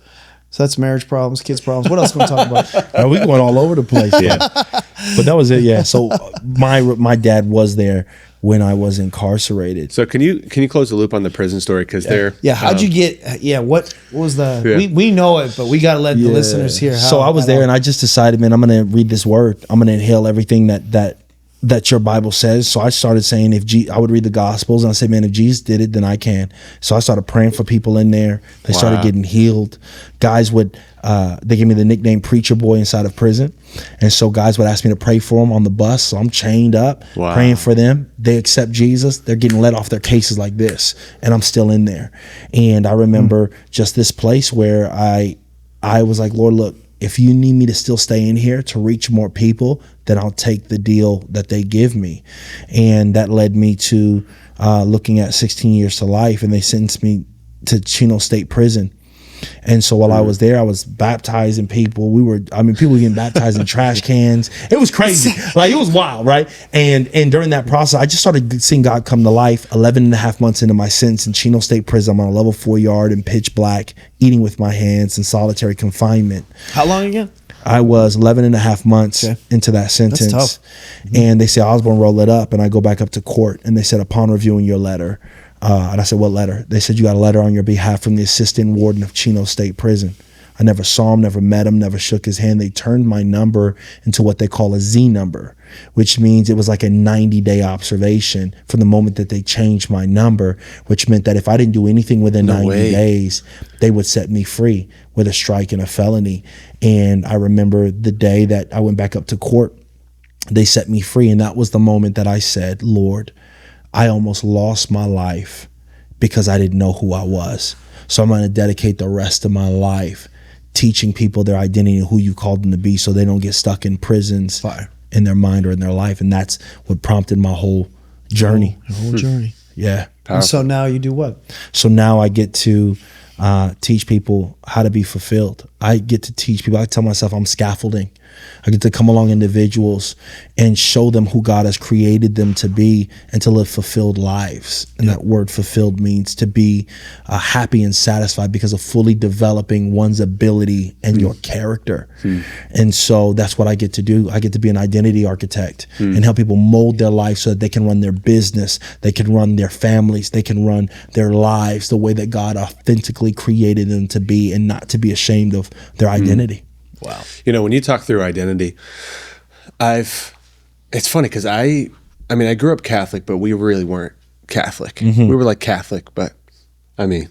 So that's marriage problems, kids problems. What else can we talk about? We going all over the place. Yeah. But that was it. Yeah. So my dad was there when I was incarcerated. So can you close the loop on the prison story? Because they're how'd you get? What was the? We know it, but we got to let the listeners hear. So I was there, and I just decided, man, I'm going to read this word. I'm going to inhale everything that your Bible says. So I started saying, I would read the Gospels, and I said, man, if Jesus did it, then I can. So I started praying for people in there. They started getting healed. Guys would, they gave me the nickname Preacher Boy inside of prison. And so guys would ask me to pray for them on the bus. So I'm chained up, praying for them. They accept Jesus. They're getting let off their cases like this. And I'm still in there. And I remember just this place where I was like, Lord, look, if you need me to still stay in here to reach more people, then I'll take the deal that they give me. And that led me to looking at 16 years to life, and they sentenced me to Chino State Prison. And so while I was there, I was baptizing people. People were getting baptized in trash cans. It was crazy. Like, it was wild, right? And during that process, I just started seeing God come to life. 11 and a half months into my sentence in Chino State Prison, I'm on a level 4 yard in pitch black, eating with my hands in solitary confinement. How long again? I was 11 and a half months into that sentence. That's tough. And they say, Osborne, roll it up. And I go back up to court, and they said, upon reviewing your letter, and I said, what letter? They said, you got a letter on your behalf from the assistant warden of Chino State Prison. I never saw him, never met him, never shook his hand. They turned my number into what they call a Z number, which means it was like a 90-day observation from the moment that they changed my number, which meant that if I didn't do anything within 90 days, they would set me free with a strike and a felony. And I remember the day that I went back up to court, they set me free. And that was the moment that I said, Lord, I almost lost my life because I didn't know who I was. So I'm going to dedicate the rest of my life teaching people their identity and who you called them to be, so they don't get stuck in prisons in their mind or in their life. And that's what prompted my whole journey. Your whole journey. Yeah. And so now you do what? So now I get to teach people how to be fulfilled. I get to teach people. I tell myself I'm scaffolding. I get to come along individuals and show them who God has created them to be and to live fulfilled lives. And that word fulfilled means to be happy and satisfied because of fully developing one's ability and your character. And so that's what I get to do. I get to be an identity architect and help people mold their life so that they can run their business, they can run their families, they can run their lives the way that God authentically created them to be, and not to be ashamed of their identity. Wow. You know, when you talk through identity, it's funny because I grew up Catholic, but we really weren't Catholic. We were like Catholic, but I mean,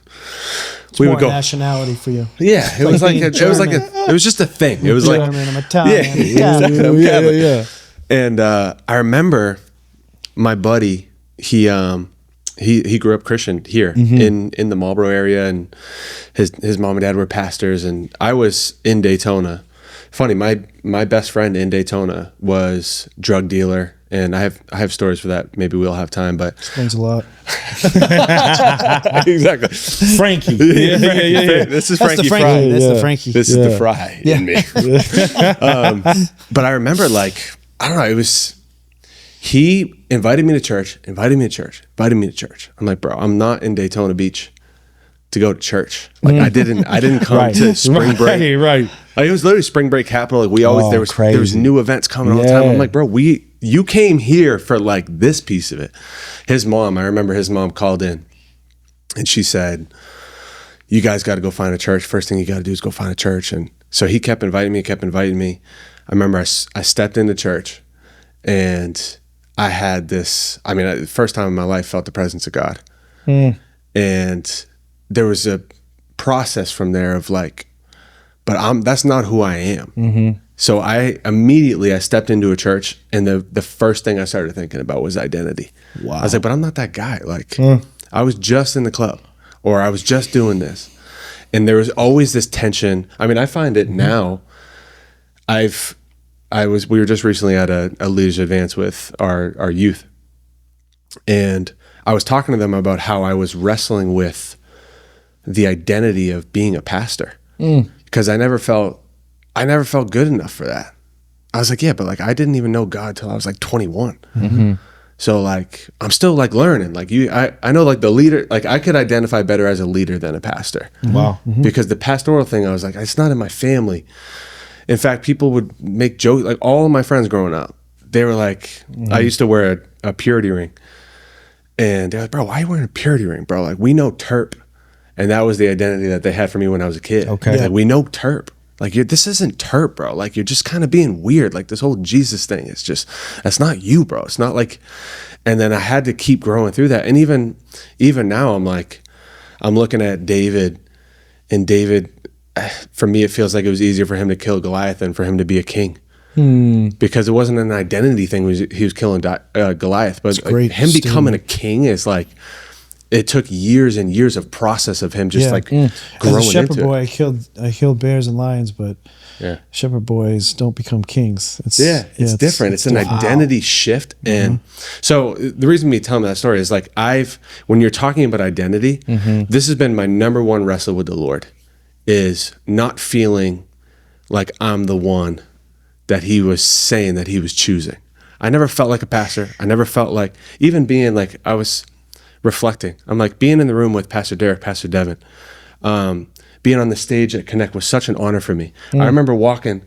we would go nationality for you. Yeah, it was like it was just a thing. It was German, like I'm Italian. I'm Catholic. And I remember my buddy, he grew up Christian here in the Marlboro area, and his mom and dad were pastors, and I was in Daytona. Funny, my best friend in Daytona was drug dealer, and I have stories for that. Maybe we'll have time, but explains a lot. Exactly. Frankie. This is Frankie Fry. That's the Frankie. This is the Fry in me. But I remember, like, I don't know, he invited me to church. I'm like, bro, I'm not in Daytona Beach to go to church. Like, I didn't come to spring break. Right. Like, it was literally spring break capital. Like, we always, there was new events coming all the time. I'm like, bro, you came here for like this piece of it. I remember his mom called in and she said, you guys got to go find a church. First thing you got to do is go find a church. And so he kept inviting me. I remember I stepped into church, and I had this, the first time in my life felt the presence of God. And there was a process from there of like, but that's not who I am. So I immediately stepped into a church, and the first thing I started thinking about was identity. Wow. I was like, but I'm not that guy. Like, I was just in the club, or I was just doing this. And there was always this tension. I find it now. We were just recently at a leaders advance with our youth, and I was talking to them about how I was wrestling with the identity of being a pastor, because I never felt good enough for that. I was like, yeah, but like I didn't even know God till I was like 21. So like I'm still like learning. Like I know like the leader, like I could identify better as a leader than a pastor. Wow. Because the pastoral thing, I was like, it's not in my family. In fact, people would make jokes. Like all of my friends growing up, they were like, I used to wear a purity ring, and they're like, bro, why are you wearing a purity ring, bro? Like we know Terp, and that was the identity that they had for me when I was a kid. Okay. Like we know Terp. Like this isn't Terp, bro. Like you're just kind of being weird. Like this whole Jesus thing is just, that's not you, bro. It's not like, and then I had to keep growing through that. And even now I'm like, I'm looking at David, and David, for me, it feels like it was easier for him to kill Goliath than for him to be a king. Because it wasn't an identity thing. He was killing Goliath, but like, him becoming a king is like, it took years and years of process of him just like growing As a shepherd into boy, it. I killed bears and lions, but shepherd boys don't become kings. It's different. It's an identity shift. And so the reason me telling that story is like when you're talking about identity, this has been my number one wrestle with the Lord, is not feeling like I'm the one that he was saying that he was choosing. I never felt like a pastor. I never felt like, even being like, I was reflecting. I'm like, being in the room with Pastor Derek, Pastor Devin, being on the stage at Connect was such an honor for me. I remember walking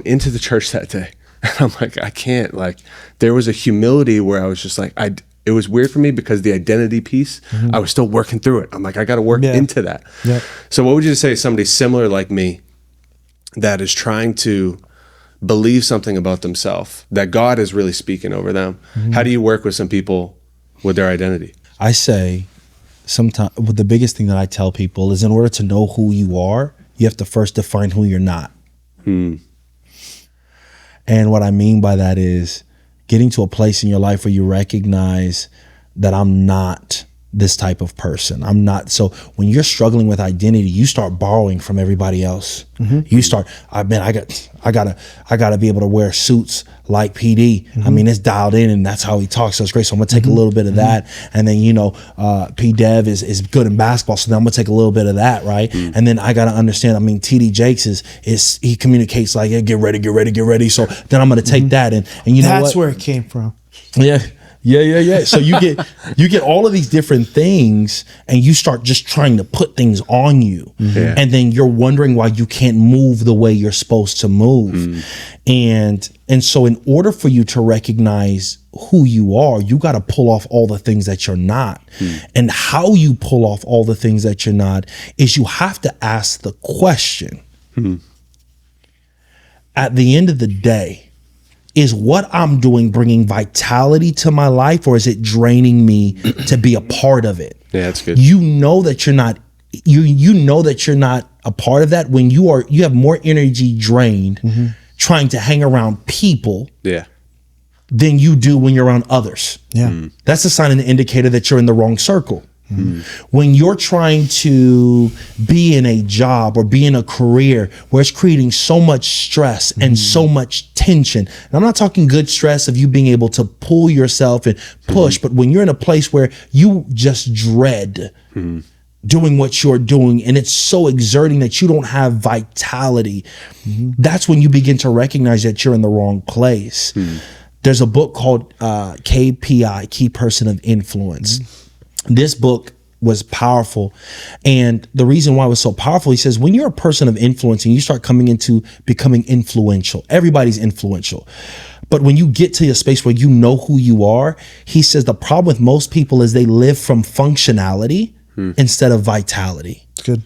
into the church that day, and I'm like, I can't, like, there was a humility where I was just like, it was weird for me because the identity piece, I was still working through it. I'm like, I got to work into that. So what would you say to somebody similar like me that is trying to believe something about themselves, that God is really speaking over them? How do you work with some people with their identity? I say sometimes the biggest thing that I tell people is, in order to know who you are, you have to first define who you're not. And what I mean by that is getting to a place in your life where you recognize that I'm not this type of person. I'm not. So when you're struggling with identity, you start borrowing from everybody else. You start, I gotta be able to wear suits like PD. I mean, it's dialed in, and that's how he talks. So it's great. So I'm gonna take a little bit of that, and then P Dev is good in basketball, so then I'm gonna take a little bit of that, right? And then I gotta understand. I mean, TD Jakes is he communicates like, yeah, get ready. So then I'm gonna take that, and you know that's where it came from. Yeah. So you get all of these different things, and you start just trying to put things on you, and then you're wondering why you can't move the way you're supposed to move. And so in order for you to recognize who you are, you got to pull off all the things that you're not. And how you pull off all the things that you're not is you have to ask the question, at the end of the day, is what I'm doing bringing vitality to my life, or is it draining me to be a part of it? Yeah, that's good. You know that you're not. You know that you're not a part of that when you have more energy drained trying to hang around people than you do when you're around others. That's a sign and an indicator that you're in the wrong circle. When you're trying to be in a job or be in a career where it's creating so much stress and so much tension, and I'm not talking good stress of you being able to pull yourself and push, but when you're in a place where you just dread doing what you're doing, and it's so exerting that you don't have vitality, that's when you begin to recognize that you're in the wrong place. There's a book called KPI, Key Person of Influence. This book was powerful. And the reason why it was so powerful, he says, when you're a person of influence and you start coming into becoming influential, everybody's influential. But when you get to a space where you know who you are, he says the problem with most people is they live from functionality instead of vitality. Good.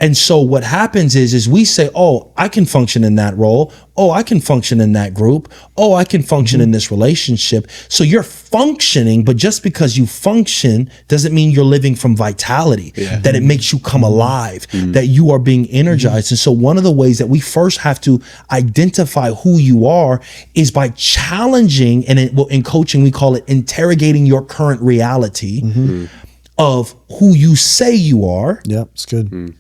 And so what happens is we say, oh, I can function in that role. Oh, I can function in that group. Oh, I can function in this relationship. So you're functioning, but just because you function doesn't mean you're living from vitality, that it makes you come alive, that you are being energized. And so one of the ways that we first have to identify who you are is by challenging, and in coaching, we call it interrogating your current reality of who you say you are. Yep, it's good.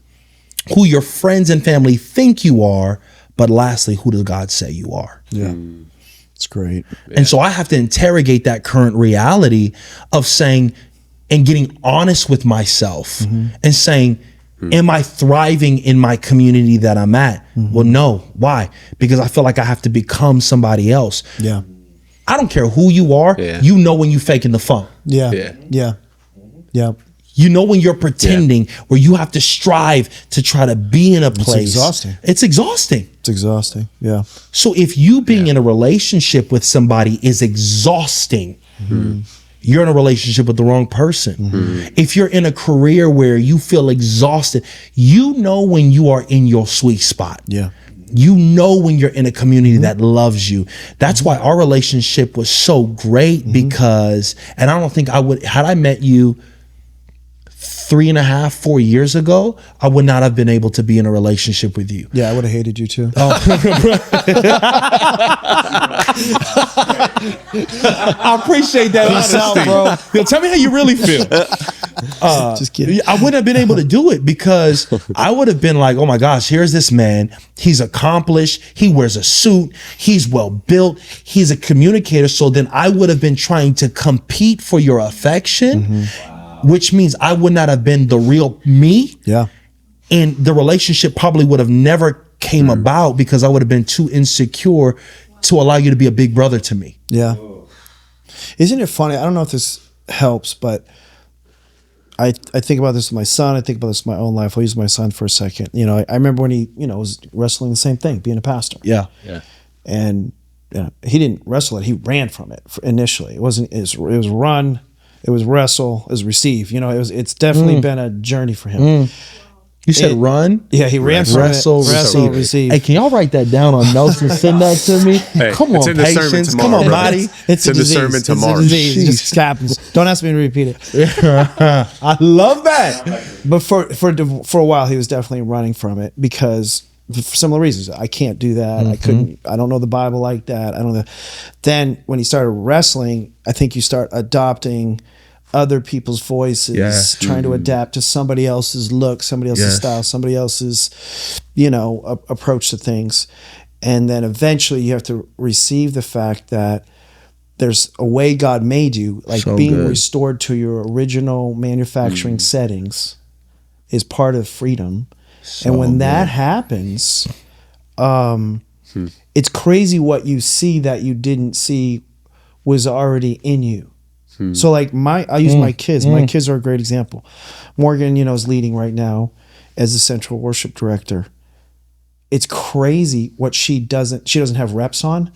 Who your friends and family think you are, but lastly, who does God say you are? Yeah, it's great. And so I have to interrogate that current reality of saying, and getting honest with myself and saying, Am I thriving in my community that I'm at? Well, no. Why? Because I feel like I have to become somebody else. Yeah. I don't care who you are. Yeah. You know when you faking the funk. Yeah. Yeah. Yeah. Yeah. You know when you're pretending, where you have to strive to try to be in a place. exhausting. It's exhausting. It's exhausting. Yeah. So if you being in a relationship with somebody is exhausting, you're in a relationship with the wrong person. If you're in a career where you feel exhausted, you know when you are in your sweet spot. Yeah. You know when you're in a community that loves you. That's why our relationship was so great because, and I don't think I would, had I met you 3.5, 4 years ago, I would not have been able to be in a relationship with you. Yeah. I would have hated you too. I appreciate that honesty, bro. Yo, tell me how you really feel. Just kidding. I wouldn't have been able to do it because I would have been like, oh my gosh, here's this man. He's accomplished. He wears a suit. He's well built. He's a communicator. So then I would have been trying to compete for your affection, which means I would not have been the real me. Yeah. And the relationship probably would have never came about because I would have been too insecure to allow you to be a big brother to me. Yeah. Isn't it funny? I don't know if this helps, but I think about this with my son. I think about this in my own life. I'll use my son for a second. You know, I remember when he, was wrestling the same thing, being a pastor. Yeah. And he didn't wrestle it. He ran from it initially. It was run, it was wrestle, it was receive. It's definitely been a journey for him. You said run? Yeah, he ran from wrestle, it. receive. Hey, can y'all write that down on notes and send that to me? Hey, come it's on, in the sermon patience. tomorrow, Come on, brother. Marty. It's in a the disease. sermon It's tomorrow. a disease. It just happens. Don't ask me to repeat it. I love that. But for a while, he was definitely running from it because for similar reasons. I can't do that. I couldn't. I don't know the Bible like that. I don't know. Then when he started wrestling, I think you start adopting other people's voices, trying to adapt to somebody else's look, somebody else's style, somebody else's, approach to things. And then eventually you have to receive the fact that there's a way God made you, like So being good. restored to your original manufacturing settings is part of freedom. And when that happens, it's crazy what you see that you didn't see was already in you. So like I use my kids. My kids are a great example. Morgan, is leading right now as the central worship director. It's crazy what she doesn't have reps on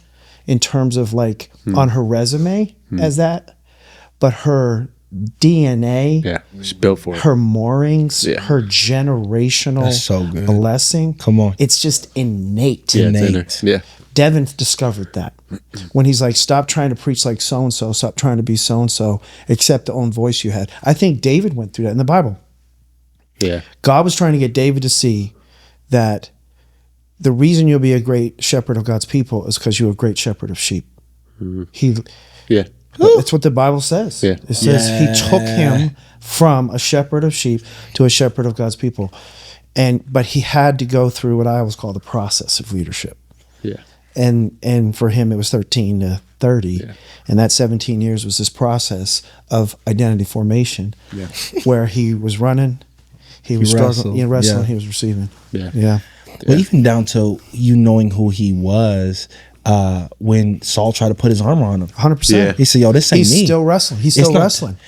in terms of like on her resume as that, but her DNA, she's built for it. her moorings, her generational That's so good. blessing. Come on. It's just innate. Yeah, it's in innate. her. Yeah. Devin discovered that when he's like, stop trying to preach like so-and-so, stop trying to be so-and-so, accept the own voice you had. I think David went through that in the Bible. Yeah. God was trying to get David to see that the reason you'll be a great shepherd of God's people is because you're a great shepherd of sheep. Yeah. That's what the Bible says. Yeah. It says he took him from a shepherd of sheep to a shepherd of God's people. But he had to go through what I always call the process of leadership. Yeah. And for him, it was 13 to 30. And that 17 years was this process of identity formation where he was running, he was struggling, wrestling, he was receiving. Yeah. Well, even down to you knowing who he was when Saul tried to put his armor on him. 100%. Yeah. He said, yo, this ain't He's me. still wrestling. He's It's still not- wrestling.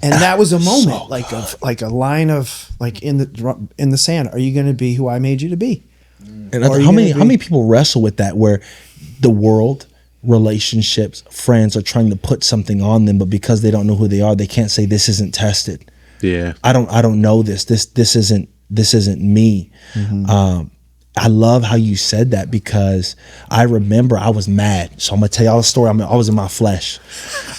And that was a moment So like a line of like in the sand. Are you going to be who I made you to be? And Or are you how many gonna how be- many people wrestle with that where the world, relationships, friends are trying to put something on them, but because they don't know who they are, they can't say this isn't tested. Yeah. I don't know this. This isn't me. I love how you said that because I remember I was mad. So I'm gonna tell y'all a story. I was in my flesh.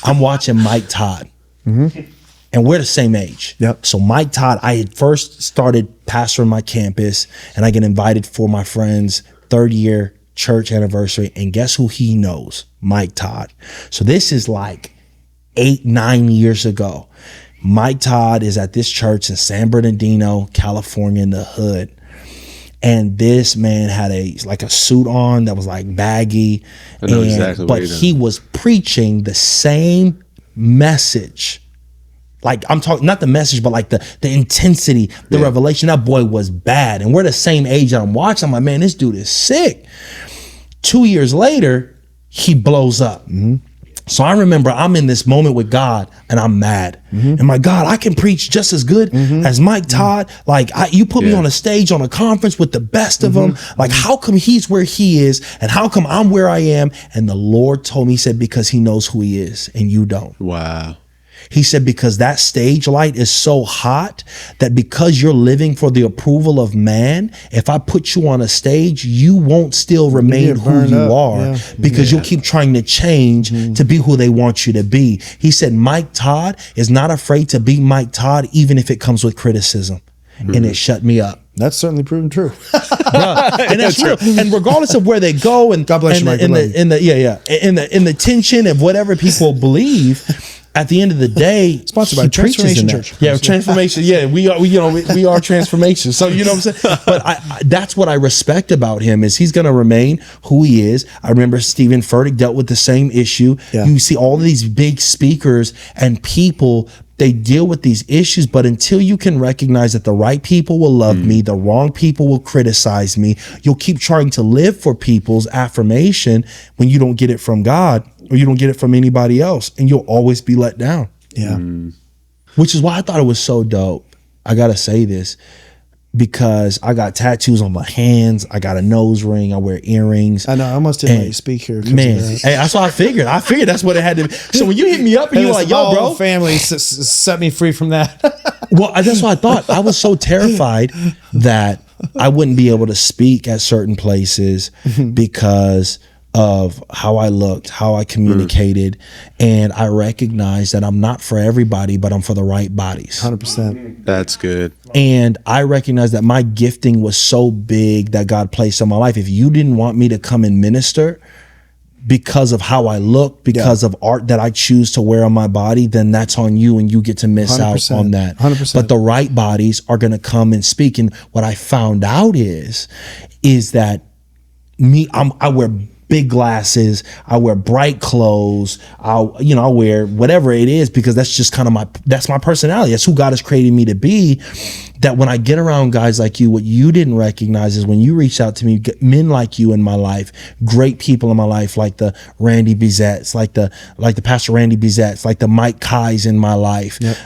I'm watching Mike Todd. And we're the same age. Yep. So Mike Todd, I had first started pastoring my campus and I get invited for my friend's 3rd-year church anniversary. And guess who he knows? Mike Todd. So this is like 8-9 years ago. Mike Todd is at this church in San Bernardino, California, in the hood. And this man had a suit on that was like baggy. I know exactly what but you're doing. he was preaching the same message Like I'm talking, not the message, but like the intensity, the revelation. That boy was bad. And we're the same age that I'm watching. I'm like, man, this dude is sick. 2 years later, he blows up. So I remember I'm in this moment with God and I'm mad. And my God, I can preach just as good as Mike Todd. Like you put me on a stage on a conference with the best of them. Like how come he's where he is and how come I'm where I am? And the Lord told me, he said, because he knows who he is and you don't. Wow. He said, because that stage light is so hot that because you're living for the approval of man, if I put you on a stage, you won't still remain who you are because you'll keep trying to change to be who they want you to be. He said, Mike Todd is not afraid to be Mike Todd, even if it comes with criticism. And it shut me up. That's certainly proven true. Bruh, and that's real. And regardless of where they go, and God bless you, Mike. in the tension of whatever people believe, at the end of the day, sponsored by Transformation Church. Yeah, Transformation. Yeah, we are Transformation. So you know what I'm saying. But I that's what I respect about him is he's going to remain who he is. I remember Stephen Furtick dealt with the same issue. Yeah. You see all of these big speakers and people. They deal with these issues, but until you can recognize that the right people will love me, the wrong people will criticize me, you'll keep trying to live for people's affirmation when you don't get it from God or you don't get it from anybody else, and you'll always be let down. Yeah. Which is why I thought it was so dope. I got to say this because I got tattoos on my hands. I got a nose ring. I wear earrings. I know. I almost didn't let you speak here. Man, hey, that's what I figured. I figured that's what it had to be. So when you hit me up and you were like, yo, bro. Family set me free from that. Well, that's what I thought. I was so terrified that I wouldn't be able to speak at certain places because of how I looked, how I communicated. And I recognized that I'm not for everybody, but I'm for the right bodies. 100%. That's good. And I recognized that my gifting was so big that God placed in my life. If you didn't want me to come and minister because of how I look, because of art that I choose to wear on my body, then that's on you and you get to miss 100%, out on that. 100%. But the right bodies are going to come and speak. And what I found out is that I wear big glasses, I wear bright clothes, I wear whatever it is because that's just kind of that's my personality. That's who God has created me to be. That when I get around guys like you, what you didn't recognize is when you reach out to me, men like you in my life, great people in my life, like the Randy Bizettes, like the Pastor Randy Bizettes, like the Mike Kais in my life. Yep.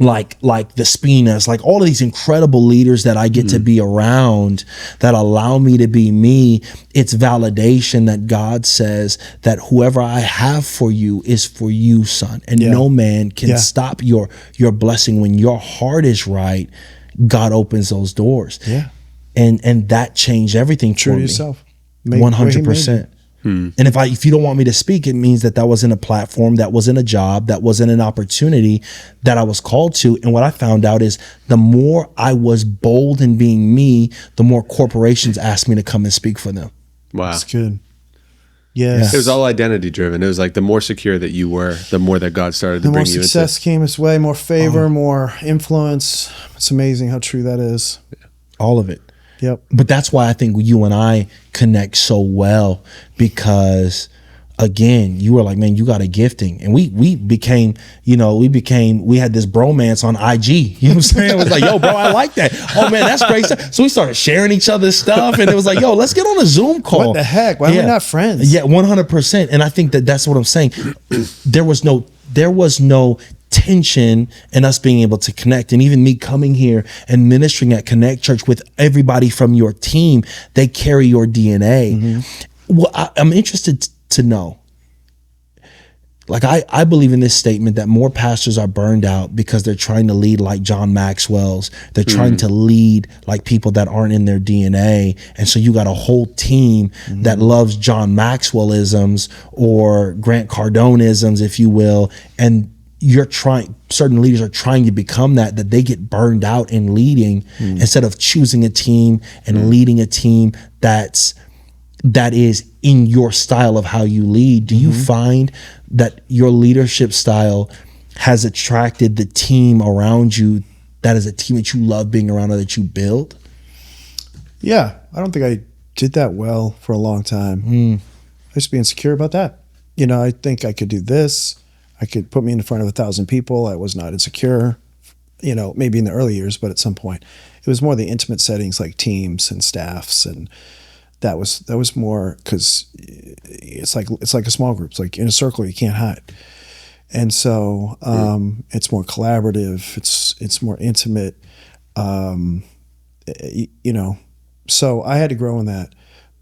Like the Spinas, like all of these incredible leaders that I get to be around that allow me to be me. It's validation that God says that whoever I have for you is for you, son. And no man can stop your blessing. When your heart is right, God opens those doors. Yeah. And that changed everything for me. True to yourself. 100%. And if you don't want me to speak, it means that wasn't a platform, that wasn't a job, that wasn't an opportunity that I was called to. And what I found out is the more I was bold in being me, the more corporations asked me to come and speak for them. Wow. That's good. Yes. It was all identity driven. It was like the more secure that you were, the more that God started to bring you into. The more success came his way, more favor, more influence. It's amazing how true that is. All of it. Yep. But that's why I think you and I connect so well because, again, you were like, man, you got a gifting. And we had this bromance on IG. You know what I'm saying? It was like, yo, bro, I like that. Oh, man, that's great stuff. So we started sharing each other's stuff. And it was like, yo, let's get on a Zoom call. What the heck? Why are we not friends? Yeah, 100%. And I think that's what I'm saying. There was no tension in us being able to connect, and even me coming here and ministering at Connect Church with everybody from your team, they carry your DNA. Well, I'm interested to know, like I believe in this statement that more pastors are burned out because they're trying to lead like John Maxwell's. They're trying to lead like people that aren't in their DNA. And so you got a whole team that loves John Maxwellisms or Grant Cardoneisms, if you will, and certain leaders are trying to become that they get burned out in leading instead of choosing a team and leading a team that is in your style of how you lead. Do you find that your leadership style has attracted the team around you that is a team that you love being around or that you build? Yeah, I don't think I did that well for a long time. I used to be insecure about that. I think I could do this. I could put me in front of 1,000 people. I was not insecure, maybe in the early years, but at some point it was more the intimate settings like teams and staffs. And that was more because it's like a small group. It's like in a circle, you can't hide. And so it's more collaborative. It's more intimate. So I had to grow in that.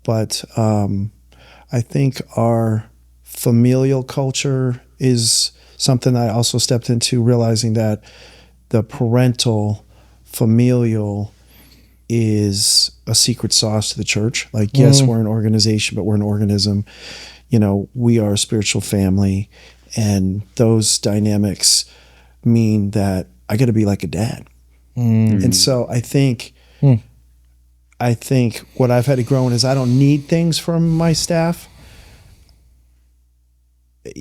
But I think our familial culture is something that I also stepped into, realizing that the parental familial is a secret sauce to the church. Like, yes, we're an organization, but we're an organism. We are a spiritual family, and those dynamics mean that I got to be like a dad. And so I think what I've had to grow in is I don't need things from my staff.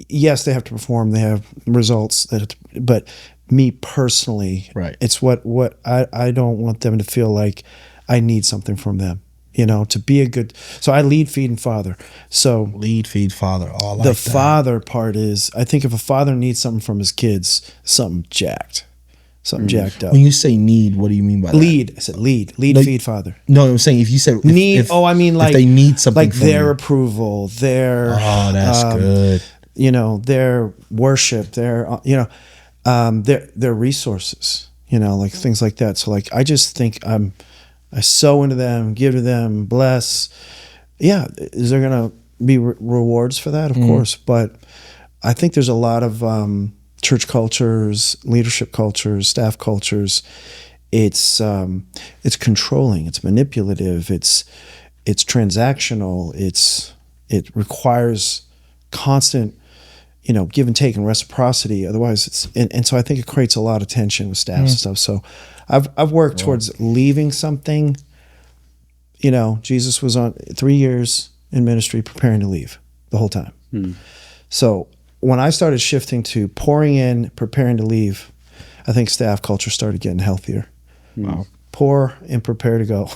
Yes, they have to perform. They have results, but me personally, right? It's what I don't want them to feel like I need something from them, to be a good. So I lead, feed, and father. So lead, feed, father. All like the that. father part is, I think if a father needs something from his kids, something jacked up. When you say need, what do you mean by lead? that? I said lead, feed, father. No, I'm saying if you said need. I mean like if they need something, like from their you. approval, their that's good. Their worship, their resources, like things like that. So like I just think I sow into them, give to them, bless. Yeah, is there gonna be rewards for that? Of course, but I think there's a lot of church cultures, leadership cultures, staff cultures. It's controlling, it's manipulative, it's transactional, it requires constant give and take and reciprocity. Otherwise and so I think it creates a lot of tension with staffs and stuff. So I've worked towards leaving something. Jesus was on 3 years in ministry preparing to leave the whole time. So when I started shifting to pouring in, preparing to leave, I think staff culture started getting healthier. Wow. Pour and prepare to go.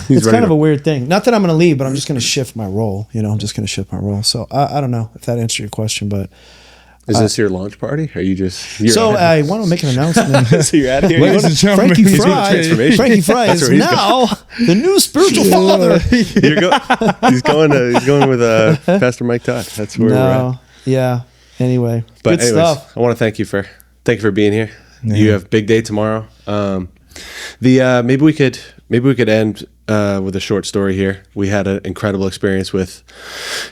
It's kind of a weird thing. Not that I'm going to leave, but I'm just going to shift my role. I'm just going to shift my role. So I don't know if that answered your question, but is this your launch party? Or are you just? I want to make an announcement. So you're out of here. Frankie Fry is now the new spiritual father. He's going with Pastor Mike Todd. That's where we're at. Yeah. Anyway, but good stuff. I want to thank you for being here. Yeah. You have a big day tomorrow. Maybe we could end with a short story here. We had an incredible experience with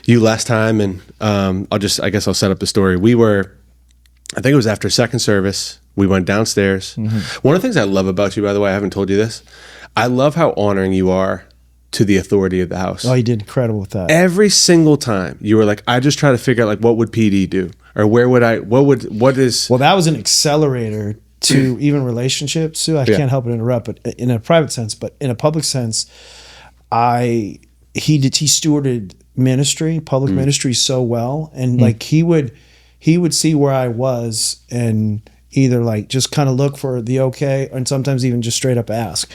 you last time, and I guess I'll set up the story. I think it was after second service. We went downstairs. One of the things I love about you, by the way, I haven't told you this. I love how honoring you are to the authority of the house. Oh, you did incredible with that. Every single time you were like, I just try to figure out like what would PD do, or what is. Well, that was an accelerator to even relationships too. I can't help but interrupt, but in a private sense, but in a public sense, he stewarded ministry, public ministry so well. And like he would see where I was and either like just kind of look for the okay, and sometimes even just straight up ask.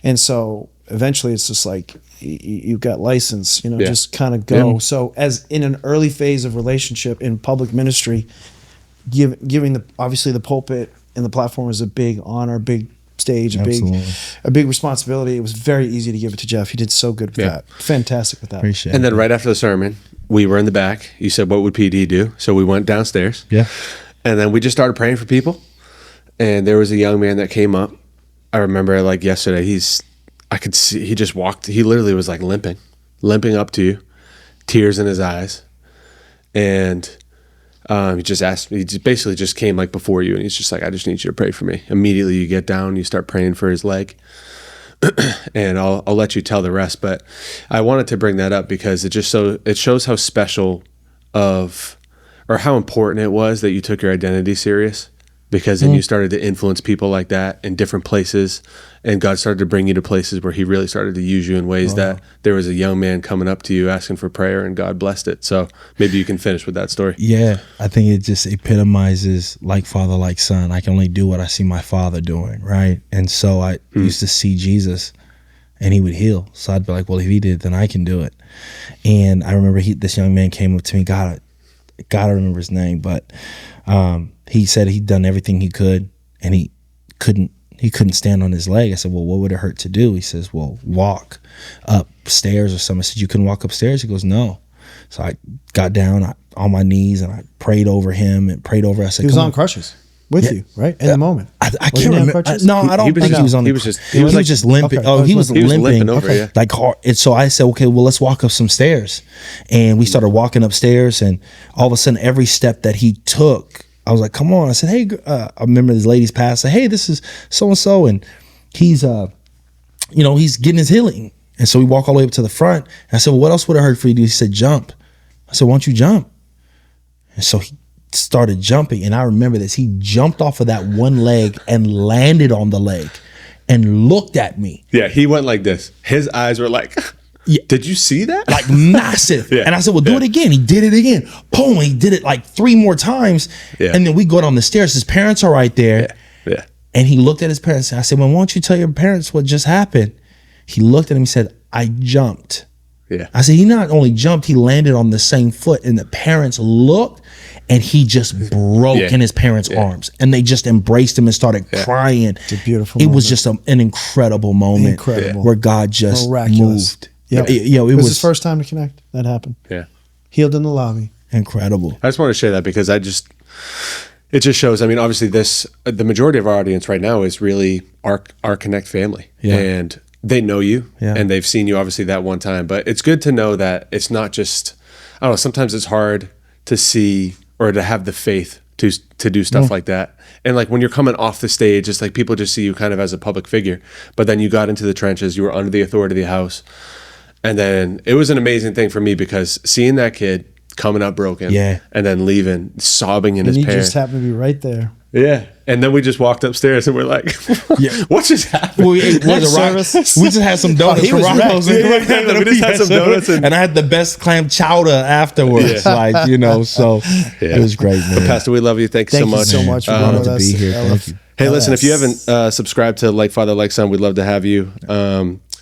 And so eventually it's just like, you've got license, just kind of go. Yeah. So as in an early phase of relationship in public ministry, giving obviously the pulpit and the platform is a big honor, big stage, a big responsibility. It was very easy to give it to Jeff. He did so good with that. Fantastic with that. Appreciate and it. Then right after the sermon, we were in the back. You said, what would PD do? So we went downstairs. Yeah. And then we just started praying for people. And there was a young man that came up. I remember like yesterday, I could see, he just walked, he literally was like limping up to you, tears in his eyes. And he just asked me, he basically just came like before you, and he's just like, I just need you to pray for me. Immediately you get down, you start praying for his leg. And I'll let you tell the rest, but I wanted to bring that up because it shows how special or how important it was that you took your identity serious, because then you started to influence people like that in different places, and God started to bring you to places where he really started to use you in ways that there was a young man coming up to you asking for prayer, and God blessed it. So maybe you can finish with that story. Yeah, I think it just epitomizes like father, like son. I can only do what I see my father doing, right? And so I used to see Jesus and he would heal. So I'd be like, well, if he did, then I can do it. And I remember this young man came up to me, God, God, I remember his name, but he said he'd done everything he could, and he couldn't stand on his leg. I said, well, what would it hurt to do? He says, well, walk upstairs or something. I said, you couldn't walk upstairs? He goes, no. So I got down on my knees and I prayed over him and prayed over. I said, he was on crutches with you, right? In the moment. I can't remember. I don't think he was on. He was just limping. Okay. Oh, he was limping over, yeah. like hard. And so I said, okay, well, let's walk up some stairs. And we started walking upstairs, and all of a sudden, every step that he took, I was like, come on. I said, hey, I remember this lady's past. I said, hey, this is so and so, and he's he's getting his healing. And so we walk all the way up to the front. And I said, well, what else would it hurt for you to do? He said, jump. I said, why don't you jump? And so he started jumping, and I remember this. He jumped off of that one leg and landed on the leg and looked at me. Yeah, he went like this. His eyes were like, Yeah. Did you see that? Like massive. Yeah. And I said, well, do it again. He did it again. Boom. He did it like 3 more times. Yeah. And then we go down the stairs. His parents are right there. Yeah. And he looked at his parents. And I said, well, why don't you tell your parents what just happened? He looked at him and said, I jumped. Yeah. I said, he not only jumped, he landed on the same foot. And the parents looked, and he just broke in his parents' arms. And they just embraced him and started crying. It's a beautiful It moment. was just an incredible moment where God just Miraculous. moved. Yep. It was was his first time to connect. That happened. Yeah. Healed in the lobby. incredible. I just want to share that because it just shows. I mean, obviously, the majority of our audience right now is really our Connect family, and they know you, and they've seen you obviously that one time. But it's good to know that it's not just. I don't know. Sometimes it's hard to see or to have the faith to do stuff like that. And like when you're coming off the stage, it's like people just see you kind of as a public figure. But then you got into the trenches. You were under the authority of the house, and then it was an amazing thing for me because seeing that kid coming up broken, and then leaving, sobbing in his And he pants. just happened to be right there. Yeah. And then we just walked upstairs and we're like, what just happened? We just had some donuts from Rocco's. We just had some donuts. And I had the best clam chowder afterwards. So it was great, man. But Pastor, we love you. Thank you so much. Thank you so much for Glad being to with be us. here. Thank you. Hey, listen, if you haven't subscribed to Like Father, Like Son, we'd love to have you.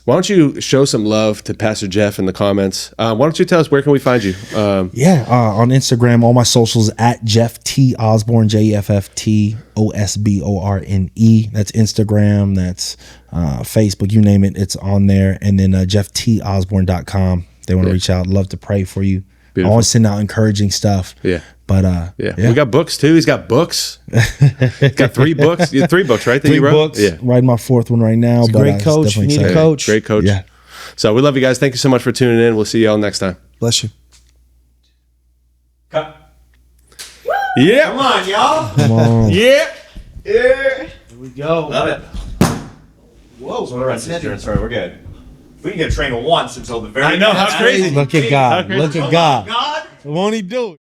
Why don't you show some love to Pastor Jeff in the comments? Why don't you tell us where can we find you? On Instagram, all my socials at Jeff T Osborne, JEFFT OSBORNE. That's Instagram, that's Facebook, you name it, it's on there. And then JeffTOsborne.com. They want to reach out, love to pray for you. Beautiful. I always send out encouraging stuff. Yeah. But we got books too. He's got books. He's got 3 books. You had 3 books, right? That you wrote? Books. Yeah. Writing my 4th one right now. He's a great coach. You need a coach. Great coach. Yeah. So we love you guys. Thank you so much for tuning in. We'll see you all next time. Bless you. Yeah. Come on, y'all. Come on. Yeah. Here we go. Love it. Whoa. So what about insurance? Sorry, we're good. We can get trained once until the very I know, how crazy. Look at God. How crazy. Look at God. God. Won't he do it?